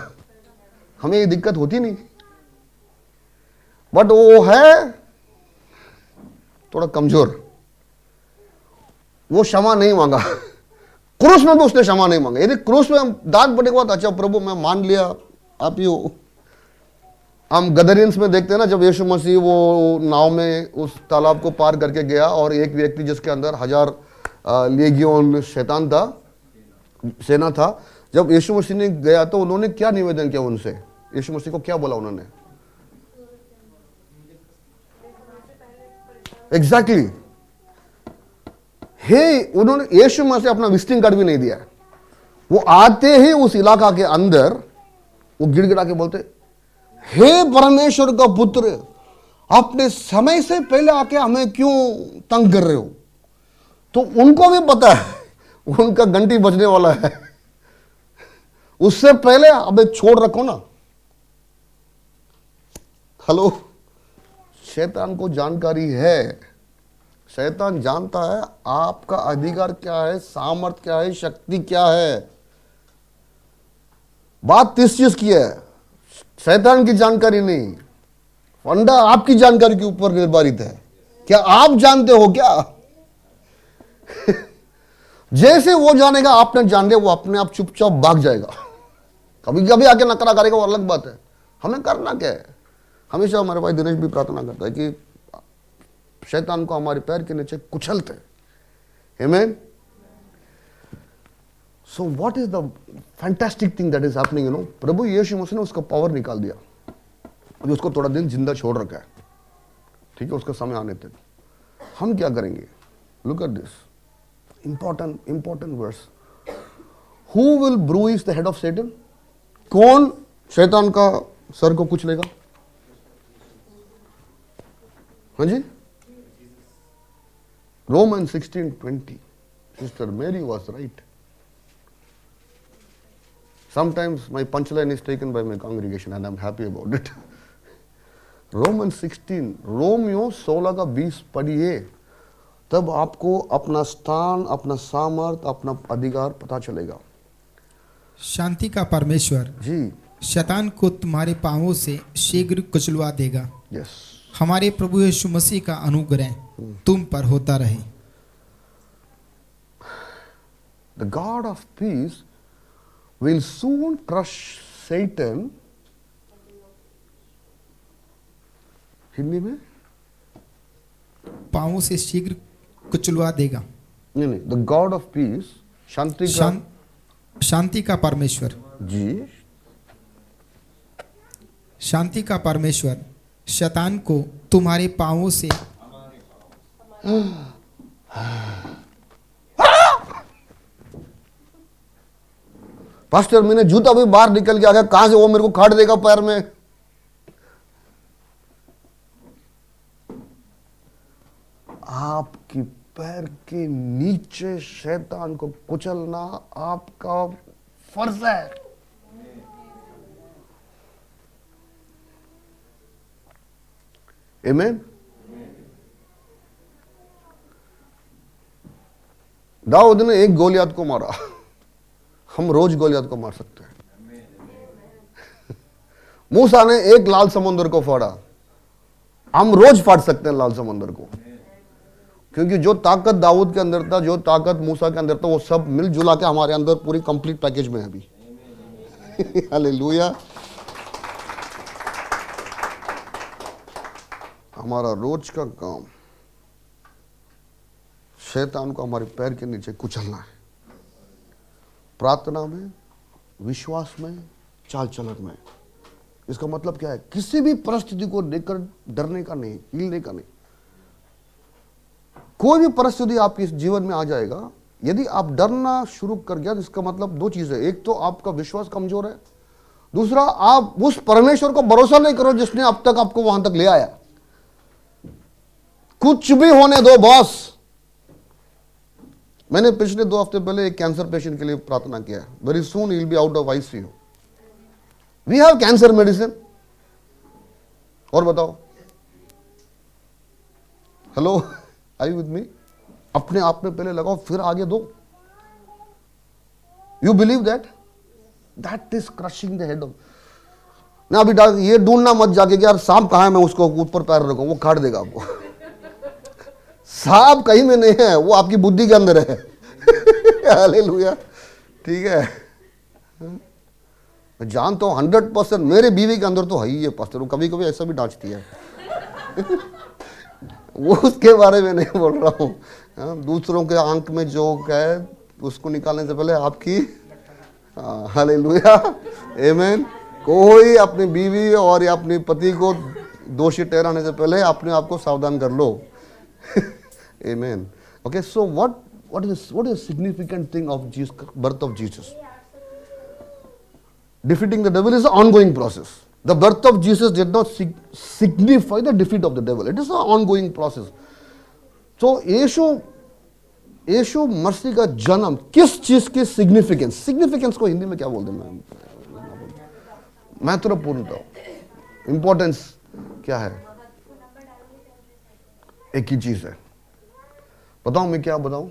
A: हमें ये दिक्कत होती नहीं, बट वो है थोड़ा कमजोर, वो क्षमा नहीं मांगा। क्रूस में भी उसने क्षमा नहीं मांगा। यदि क्रूस में हम दाग पड़े के बाद, अच्छा प्रभु मैं मान लिया आप ही हो। हम गदरियंस में देखते हैं ना, जब यीशु मसीह वो नाव में उस तालाब को पार करके गया और एक व्यक्ति जिसके अंदर 1000 लेगियोन शैतान था, सेना था, जब यीशु मसीह ने गया तो उन्होंने क्या निवेदन किया उनसे? यीशु मसीह को क्या बोला उन्होंने? एग्जैक्टली हे, उन्होंने यीशु मसीह अपना विजिटिंग कार्ड भी नहीं दिया। वो आते ही उस इलाका के अंदर वो गिड़गिड़ा के बोलते, हे परमेश्वर का पुत्र, अपने समय से पहले आके हमें क्यों तंग कर रहे हो? तो उनको भी पता है उनका घंटी बजने वाला है, उससे पहले अबे छोड़ रखो ना। हेलो, शैतान को जानकारी है। शैतान जानता है आपका अधिकार क्या है, सामर्थ क्या है, शक्ति क्या है। बात इस चीज की है, शैतान की जानकारी नहीं। फंडा आपकी जानकारी के ऊपर निर्धारित है। क्या आप जानते हो क्या? जैसे वो जानेगा आपने जान लिया, वो अपने आप चुपचाप भाग जाएगा। कभी कभी आके नकरा करेगा, वो अलग बात है। हमें करना क्या है? हमेशा हमारे भाई दिनेश भी प्रार्थना करता है कि शैतान को हमारे पैर के नीचे कुचलते। आमीन। So what is the fantastic thing that is happening, you know? प्रभु यीशु मसीह ने उसका पावर निकाल दिया, अभी उसको थोड़ा दिन जिंदा छोड़ रखा है, ठीक है? उसका समय आने तक हम क्या करेंगे? Look at this important verse. Who will bruise the head of Satan? कौन शैतान का सर को कुचलेगा? हाँ जी, Romans 16:20. Sister Mary was right. Sometimes my punchline is taken by my congregation and I'm happy about it. Romans 16, Romeo 16 का 20 पढ़िए। तब आपको अपना स्थान, अपना सामर्थ, अपना अधिकार पता चलेगा।
B: शांति का परमेश्वर
A: जी,
B: शैतान को तुम्हारे पांवों से शीघ्र कुचलवा देगा।
A: यस।
B: हमारे प्रभु यीशु मसीह का अनुग्रह तुम पर होता रहे।
A: The God of peace will soon crush Satan. Hindi में
B: पांवों से शीघ्र कुचलवा देगा।
A: नहीं, द गॉड ऑफ पीस, शांति का
B: शांति का परमेश्वर,
A: जी,
B: शांति का परमेश्वर शैतान को तुम्हारे पांवों से
A: पास्टर मैंने जूता भी बाहर निकल के आ गया, कहां से वो मेरे को काट देगा पैर में। आपकी पैर के नीचे शैतान को कुचलना आपका फर्ज है। आमीन। दाऊद ने एक गोलियत को मारा, हम रोज गोलियत को मार सकते हैं। मूसा ने एक लाल समुद्र को फाड़ा, हम रोज फाड़ सकते हैं लाल समुद्र को, क्योंकि जो ताकत दाऊद के अंदर था, जो ताकत मूसा के अंदर था, वो सब मिलजुला के हमारे अंदर पूरी कंप्लीट पैकेज में है अभी। हालेलुया। हमारा रोज का काम शैतान को हमारे पैर के नीचे कुचलना है, प्रार्थना में, विश्वास में, चाल चलन में। इसका मतलब क्या है? किसी भी परिस्थिति को लेकर डरने का नहीं, हिलने का नहीं। कोई भी परिस्थिति आपके जीवन में आ जाएगा, यदि आप डरना शुरू कर गया तो इसका मतलब दो चीजें, एक तो आपका विश्वास कमजोर है, दूसरा आप उस परमेश्वर को भरोसा नहीं करो जिसने अब तक आपको वहां तक ले आया। कुछ भी होने दो बॉस। मैंने पिछले 2 हफ्ते पहले एक कैंसर पेशेंट के लिए प्रार्थना किया है। Very soon he will be out of ICU. We have cancer medicine. और बताओ, hello, are you with me? अपने आप में पहले लगाओ, फिर आगे दो। You believe that? That is crushing the head of. ना अभी ये ढूंढना मत जाके कि यार सांप कहां है, मैं उसको ऊपर पैर रखूं, वो काट देगा आपको। सांप कहीं में नहीं है, वो आपकी बुद्धि के अंदर है। हालेलुया। ठीक है, मैं जानता हूं 100%, मेरे बीवी के अंदर तो है ही है पास्टर। वो कभी कभी ऐसा भी डांटती है। वो उसके बारे में नहीं बोल रहा हूं। दूसरों के आंख में जो है उसको निकालने से पहले आपकी, हालेलुया, आमीन। कोई अपनी बीवी और या अपने पति को दोषी ठहराने से पहले अपने आप को सावधान कर लो। Amen. Okay, so what is the significant thing of Jesus, birth of Jesus? Defeating the devil is an ongoing process. The birth of Jesus did not signify the defeat of the devil. It is an ongoing process. So यीशु मसीह का जन्म किस चीज की significance को हिंदी में क्या बोलते हैं? महत्वपूर्णता, इंपॉर्टेंस क्या है? एक ही चीज है। बताऊं मैं क्या बताऊं?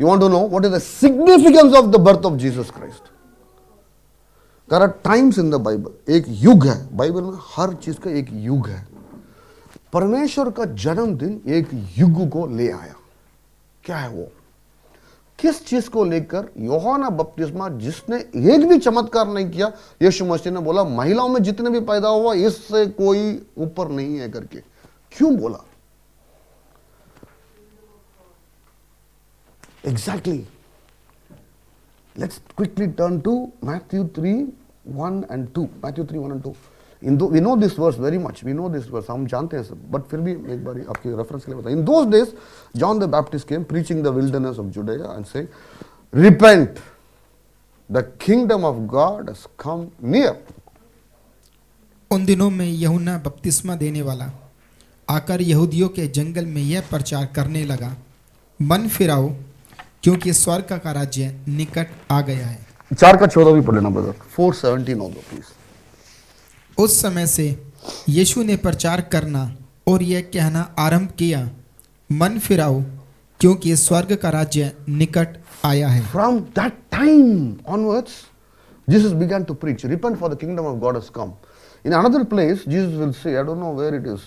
A: You want to know what is the significance of the birth of Jesus Christ? There are times in the Bible. एक युग है बाइबल में, हर चीज का एक युग है। परमेश्वर का जन्मदिन एक युग को ले आया। क्या है वो? किस चीज को लेकर? यूहन्ना बपतिस्मा जिसने एक भी चमत्कार नहीं किया, यीशु मसीह ने बोला महिलाओं में जितने भी पैदा हुआ इससे कोई ऊपर नहीं है करके। क्यों बोला? Exactly. Let's quickly turn to Matthew 3:1 and 2. Matthew 3:1 and 2. We know this verse very much. We know this verse. हम जानते हैं सब, but फिर भी एक बार आपके रेफरेंस के लिए बताएं। In those days, John the Baptist came preaching the wilderness of Judea and saying, "Repent, the kingdom of God has come near."
B: उन दिनों में यूहन्ना बपतिस्मा देने वाला आकर यहूदियों के जंगल में यह प्रचार करने लगा, मन फिराओ क्योंकि स्वर्ग का राज्य निकट आ गया है।
A: 4:14 भी पढ़ लेना ब्रदर। 4:17 हो दो प्लीज।
B: उस समय से यीशु ने प्रचार करना और यह कहना आरंभ किया, मन फिराओ क्योंकि स्वर्ग का राज्य निकट आया है।
A: From that time onwards, Jesus began to preach, repent for the kingdom of God has come. In another place, Jesus will say, I don't know where it is.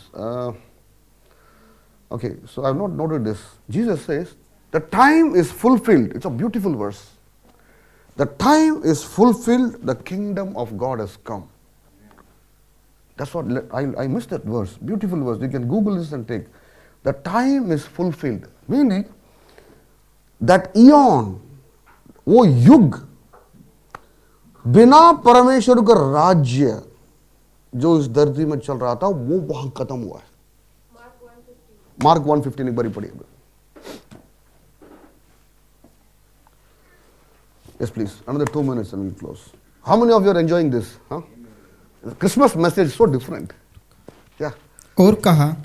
A: Okay, so I have not noted this. Jesus says, the time is fulfilled. It's a beautiful verse. The time is fulfilled, the kingdom of God has come. That's what I missed that verse. Beautiful verse. You can Google this and take. The time is fulfilled. Meaning that eon, वो युग, बिना परमेश्वर का राज्य जो इस धरती में चल रहा था वो वहां खत्म हुआ है. मार्क 1:15 एक बारी पढ़िए. Yes, please. Another 2 minutes and we'll close. How many of you are enjoying this? Huh? The Christmas message is so different. Yeah.
B: और कहा,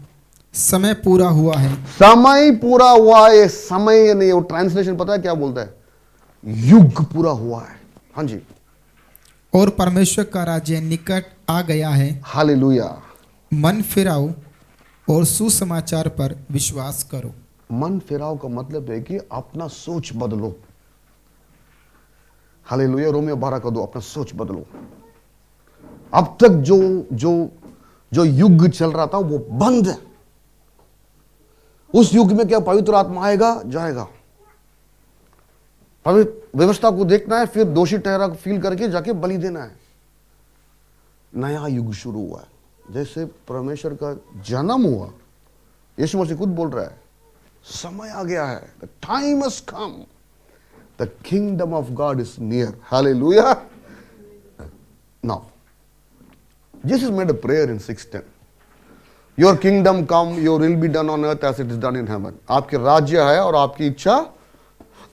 B: समय पूरा हुआ है।
A: समय पूरा हुआ है. समय नहीं, वो ट्रांसलेशन पता है क्या बोलता है? युग पूरा हुआ है. हाँ जी.
B: और परमेश्वर का राज्य निकट आ गया है।
A: हालेलुया.
B: मन फिराओ और सुसमाचार पर विश्वास करो।
A: मन फिराओ का मतलब है कि अपना सोच बदलो. हालेलुया. रोमियो 12 का 2, अपना सोच बदलो. अब तक जो युग चल रहा था वो बंद है. उस युग में क्या पवित्र आत्मा आएगा, जाएगा. पवित्र व्यवस्था को देखना है, फिर दोषी ठहरा फील करके जाके बलि देना है. नया युग शुरू हुआ है. जैसे परमेश्वर का जन्म हुआ, यीशु मसीह खुद बोल रहा है, समय आ गया है. The time has come. The kingdom of God is near. Hallelujah. Now Jesus made a prayer in 6:10. Your kingdom come, your will be done on earth as it is done in heaven. आपके राज्य है और आपकी इच्छा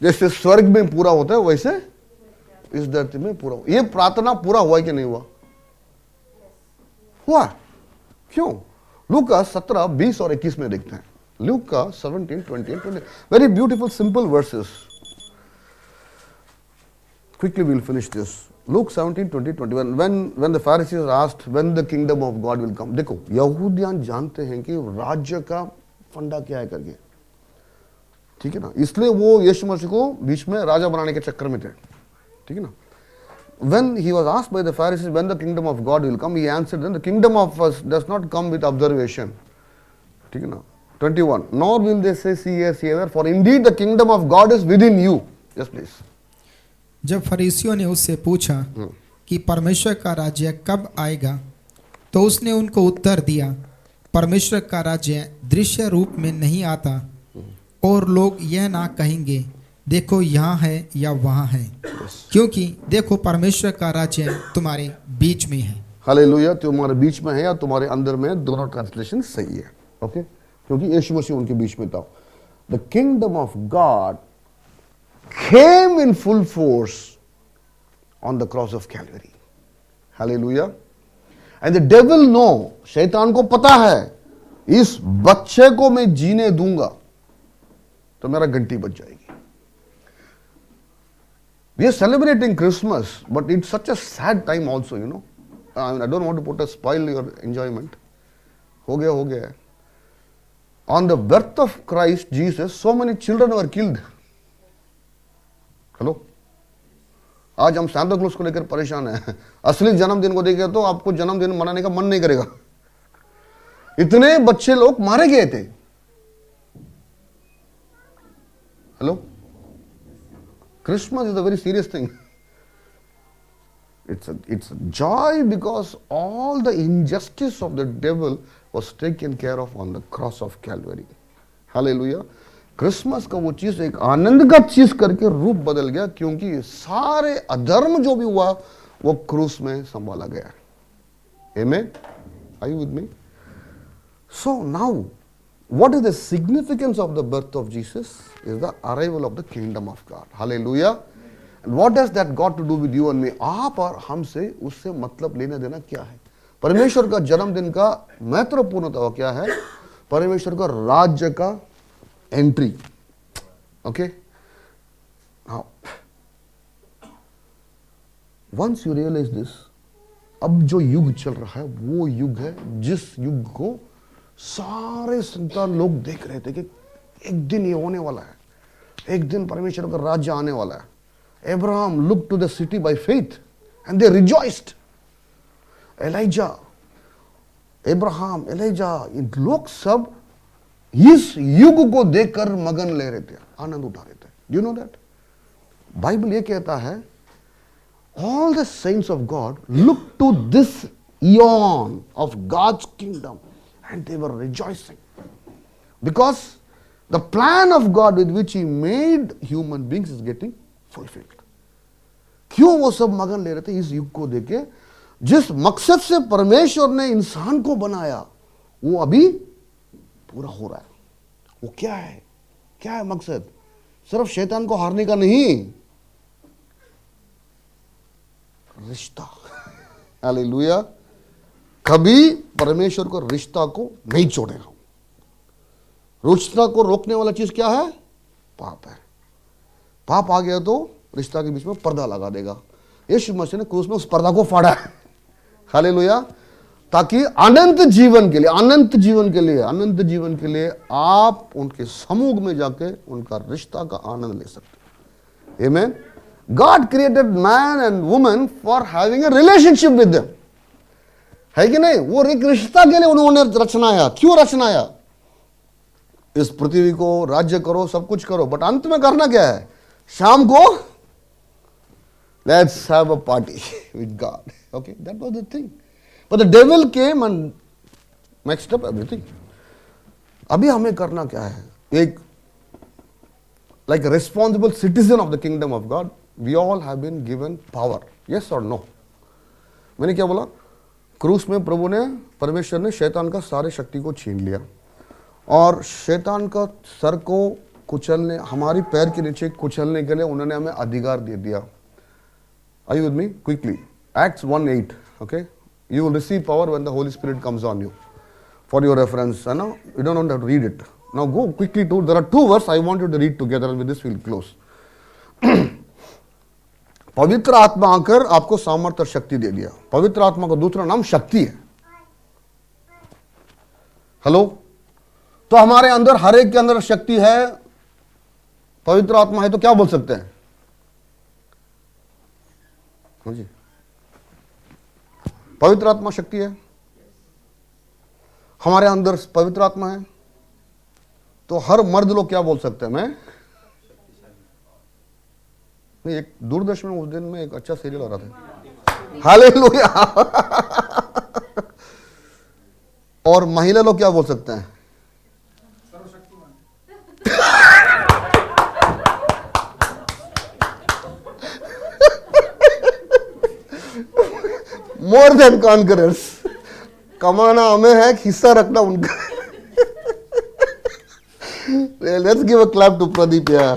A: जैसे स्वर्ग में पूरा होता है वैसे इस धरती में पूरा हो. ये प्रार्थना पूरा हुआ कि नहीं हुआ? हुआ. क्यों? लूका 17, 20 और 21 में देखते हैं. लूका 17, 20 and 20. Very beautiful, simple verses. Quickly we'll finish this. Luke 17, 20, 21. When the Pharisees asked when the kingdom of God will come. देखो, यहूदियान जानते हैं कि राज्य का फंडा क्या है करके. ठीक है ना. इसलिए वो यीशु मसीह को बीच में राजा बनाने के चक्कर में थे. ठीक है ना. When he was asked by the Pharisees when the kingdom of God will come, he answered them, the kingdom of us does not come with observation. ठीक है ना. 21. Nor will they say see here, see there, for indeed the kingdom of God is within you. Yes, please.
B: जब फरीसियों ने उससे पूछा कि परमेश्वर का राज्य कब आएगा, तो उसने उनको उत्तर दिया, परमेश्वर का राज्य दृश्य रूप में नहीं आता और लोग यह ना कहेंगे देखो यहाँ है या वहाँ है, क्योंकि देखो परमेश्वर का राज्य तुम्हारे बीच में है.
A: हालेलुया. तुम्हारे बीच में है या तुम्हारे अंदर में, दोनों ट्रांसलेशन सही है. ओके. क्योंकि यीशु मसीह उनके बीच में था. The kingdom of God came in full force on the cross of Calvary. Hallelujah. And the devil know, शैतान को पता है, इस बच्चे को मैं जीने दूंगा तो मेरा घंटी बज जाएगी. We are celebrating Christmas, but it's such a sad time also, you know. I don't want to put a spoil your enjoyment. हो गया. On the birth of Christ Jesus, so many children were killed. Hello. आज हम Santa Claus को लेकर परेशान हैं. असली जन्मदिन को देखें तो आपको जन्मदिन मनाने का मन नहीं करेगा. इतने बच्चे लोग मारे गए थे. Hello. Christmas is a very serious thing. It's a joy because all the injustice of the devil was taken care of on the cross of Calvary. Hallelujah. Christmas का वो चीज एक आनंद का चीज करके रूप बदल गया, क्योंकि सारे अधर्म जो भी हुआ वो क्रूस में संभाला गया. Amen? Are you with me? So now, what is the significance of the birth of Jesus? Is the arrival of the kingdom of God. Hallelujah. And what does that got to do with you and me? आप और हमसे उससे मतलब लेना देना क्या है? परमेश्वर का जन्मदिन का महत्वपूर्णता क्या है? परमेश्वर का राज्य का entry. Okay. Now once you realise this, अब जो युग चल रहा है वो युग है जिस युग को सारे संतान लोग देख रहे थे कि एक दिन ये होने वाला है, एक दिन परमेश्वर का राज्य आने वाला है। Abraham looked to the city by faith and they rejoiced. Elijah, Abraham, Elijah, इन लोग सब इस युग को देखकर मगन ले रहे थे, आनंद उठा रहे थे। You know that? बाइबल ये कहता है, all the saints of God looked to this eon of God's kingdom and they were rejoicing. Because the plan of God with which He made human beings is getting fulfilled. क्यों वो सब मगन ले रहे थे इस युग को देखे? जिस मकसद से परमेश्वर ने इंसान को बनाया वो अभी पूरा हो रहा है। वो क्या है? क्या है मकसद? सिर्फ शैतान को हारने का नहीं, रिश्ता। हालेलुया। कभी परमेश्वर को रिश्ता को नहीं छोड़ेगा। रिश्ता को रोकने वाला चीज क्या है? पाप है। पाप आ गया तो रिश्ता के बीच में पर्दा लगा देगा। यीशु मसीह ने क्रूस में उस पर्दा को फाड़ा है। हालेलुया। ताकि अनंत जीवन के लिए आप उनके समूह में जाके उनका रिश्ता का आनंद ले सकते हैं। आमीन। God created man and woman for having a relationship with them. है कि नहीं? वो एक रिश्ता के लिए उन्होंने रचनाया। क्यों रचनाया? इस पृथ्वी को राज्य करो, सब कुछ करो, बट अंत में करना क्या है? शाम को let's have a party with God. Okay, that was the thing. But the devil came and mixed up everything. अभी हमें करना क्या है? एक like a responsible citizen of the kingdom of God, we all have been given power. Yes or no? मैंने क्या बोला? क्रूस में प्रभु ने, परमेश्वर ने शैतान का सारे शक्ति को छीन लिया और शैतान का सर को कुचलने, हमारी पैर के नीचे कुचलने के लिए उन्होंने हमें अधिकार दे दिया। Are you with me? Quickly. Acts 1:8. Okay? You will receive power when the Holy Spirit comes on you. For your reference, you know, you don't have to read it. Now go quickly to, there are two verses I want you to read together and with this we'll close. पवित्र आत्मा आकर आपको सामर्थ्य और शक्ति दे दिया। पवित्र आत्मा का दूसरा नाम शक्ति है। हेलो? तो हमारे अंदर हर एक के अंदर शक्ति है, पवित्र आत्मा है, तो क्या बोल सकते हैं? हाँ जी, पवित्र आत्मा शक्ति है, हमारे अंदर पवित्र आत्मा है, तो हर मर्द लोग क्या बोल सकते हैं? मैं एक दूरदर्शन में उस दिन में एक अच्छा सीरियल आ रहा था, हालेलुया। और महिला लोग क्या बोल सकते हैं? More than conquerors. कमाना हमें है, हिस्सा रखना उनका। Let's give a clap to Pradeep. Yeah,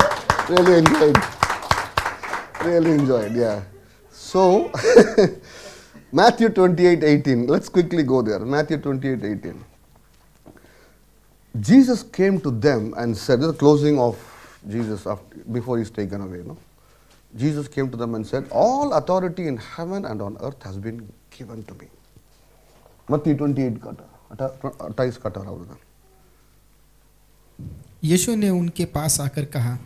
A: really enjoyed. Really enjoyed. Yeah. So Matthew 28:18. Let's quickly go there. Matthew 28:18. Jesus came to them and said, this is the closing of Jesus before he's taken away. No? Jesus came to them and said, all authority in heaven and on earth has been given to me. Matthew 28 का 28 का 18।
B: यीशु ने उनके पास आकर कहा,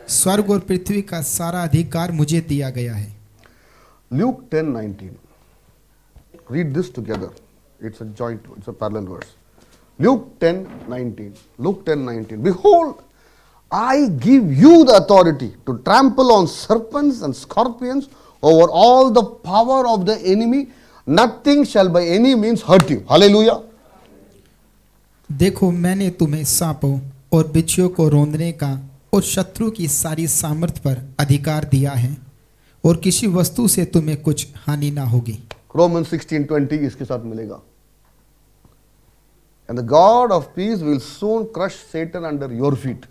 B: स्वर्ग और पृथ्वी का सारा अधिकार मुझे दिया गया है।
A: Luke 10:19. Read this together. It's a parallel verse. Luke 10:19. Luke 10:19. Behold, I give you the authority to trample on serpents and scorpions over all the power of the enemy. Nothing shall by any means hurt you. Hallelujah.
B: देखो, मैंने तुम्हें सांपों और बिच्छुओं को रौंदने का और शत्रु की सारी सामर्थ पर अधिकार दिया है और किसी वस्तु से तुम्हें कुछ हानि ना होगी।
A: Romans 16:20 इसके साथ मिलेगा। And the God of peace will soon crush Satan under your feet.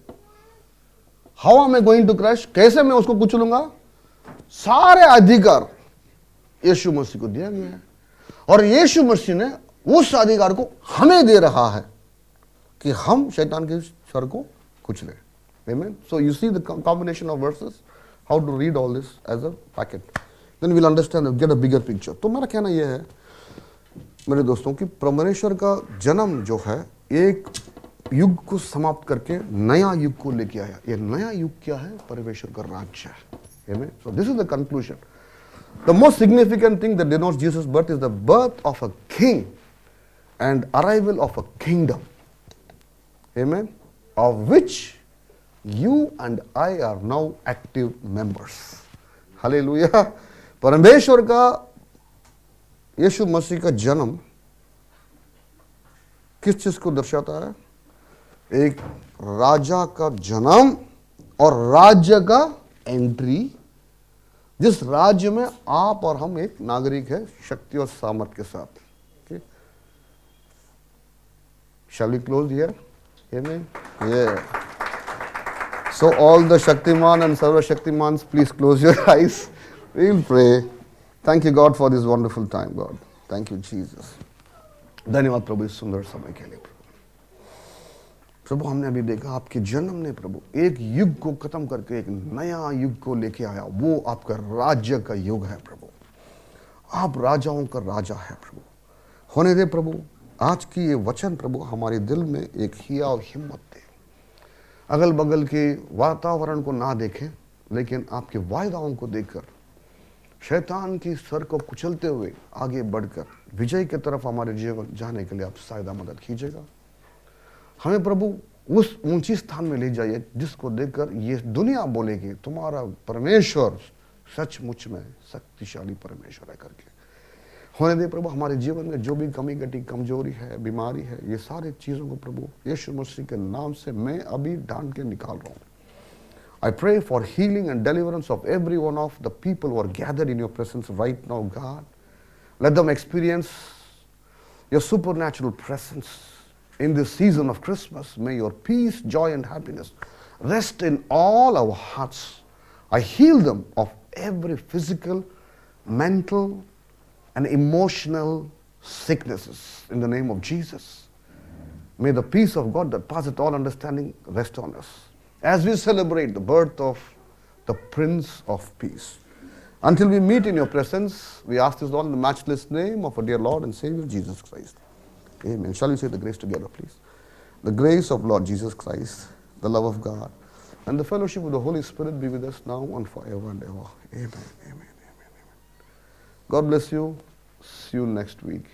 A: How am I going to crush? कैसे मैं उसको कुचलूंगा? सारे अधिकार यीशु मसीह को दिया गया है और यीशु मसीह ने उस अधिकार को हमें दे रहा है कि हम शैतान के सर को कुचले। Amen. So you see the combination of verses, how to read all this as a packet. Then we'll understand and get a bigger picture. तो मेरा कहना यह है मेरे दोस्तों कि परमेश्वर का जन्म जो है एक युग को समाप्त करके नया युग को लेके आया। ये नया युग क्या है? परमेश्वर का राज्य है। Amen. So this is the conclusion. The most significant thing that denotes Jesus' birth is the birth of a king and arrival of a kingdom. Amen. Of which you and I are now active members. Hallelujah. परमेश्वर का यीशु मसीह का जन्म किस चीज को दर्शाता है? एक राजा का जन्म और राज्य का एंट्री, जिस राज्य में आप और हम एक नागरिक है शक्ति और सामर्थ के साथ। Shall we close here? Amen. Yeah. So all the Shaktiman and Sarva Shaktimans, please close your eyes. We'll pray. Thank you God for this wonderful time, God. Thank you Jesus. धन्यवाद प्रभु इस सुंदर समय के लिए। प्रभु हमने अभी देखा आपके जन्म ने प्रभु एक युग को खत्म करके एक नया युग को लेके आया। वो आपका राज्य का युग है प्रभु। आप राजाओं का राजा है प्रभु। होने दे प्रभु आज की ये वचन प्रभु हमारे दिल में एक हिया हिम्मत दे। अगल बगल के वातावरण को ना देखें, लेकिन आपके वायदाओं को देखकर शैतान की सर को कुचलते हुए आगे बढ़कर विजय की तरफ हमारे जीवन जाने के लिए आप सहायता मदद कीजिएगा। हमें प्रभु उस ऊंची स्थान में ले जाइए जिसको देखकर ये दुनिया बोलेगी तुम्हारा परमेश्वर सचमुच में शक्तिशाली परमेश्वर है करके। होने दे प्रभु हमारे जीवन में जो भी कमी घटी कमजोरी है बीमारी है ये सारी चीज़ों को प्रभु यीशु मसीह के नाम से मैं अभी ढांढ के निकाल रहा हूँ। I pray for healing and deliverance of every one of the people who are gathered in your presence right now, God. Let them experience your supernatural presence in this season of Christmas. May your peace, joy, and happiness rest in all our hearts. I heal them of every physical, mental, and emotional sicknesses in the name of Jesus. May the peace of God that passeth all understanding rest on us as we celebrate the birth of the Prince of Peace. Until we meet in your presence, we ask this all in the matchless name of our dear Lord and Savior Jesus Christ. Amen. Shall we say the grace together, please? The grace of Lord Jesus Christ, the love of God, and the fellowship of the Holy Spirit be with us now and forever and ever. Amen. Amen. Amen. Amen. God bless you. See you next week.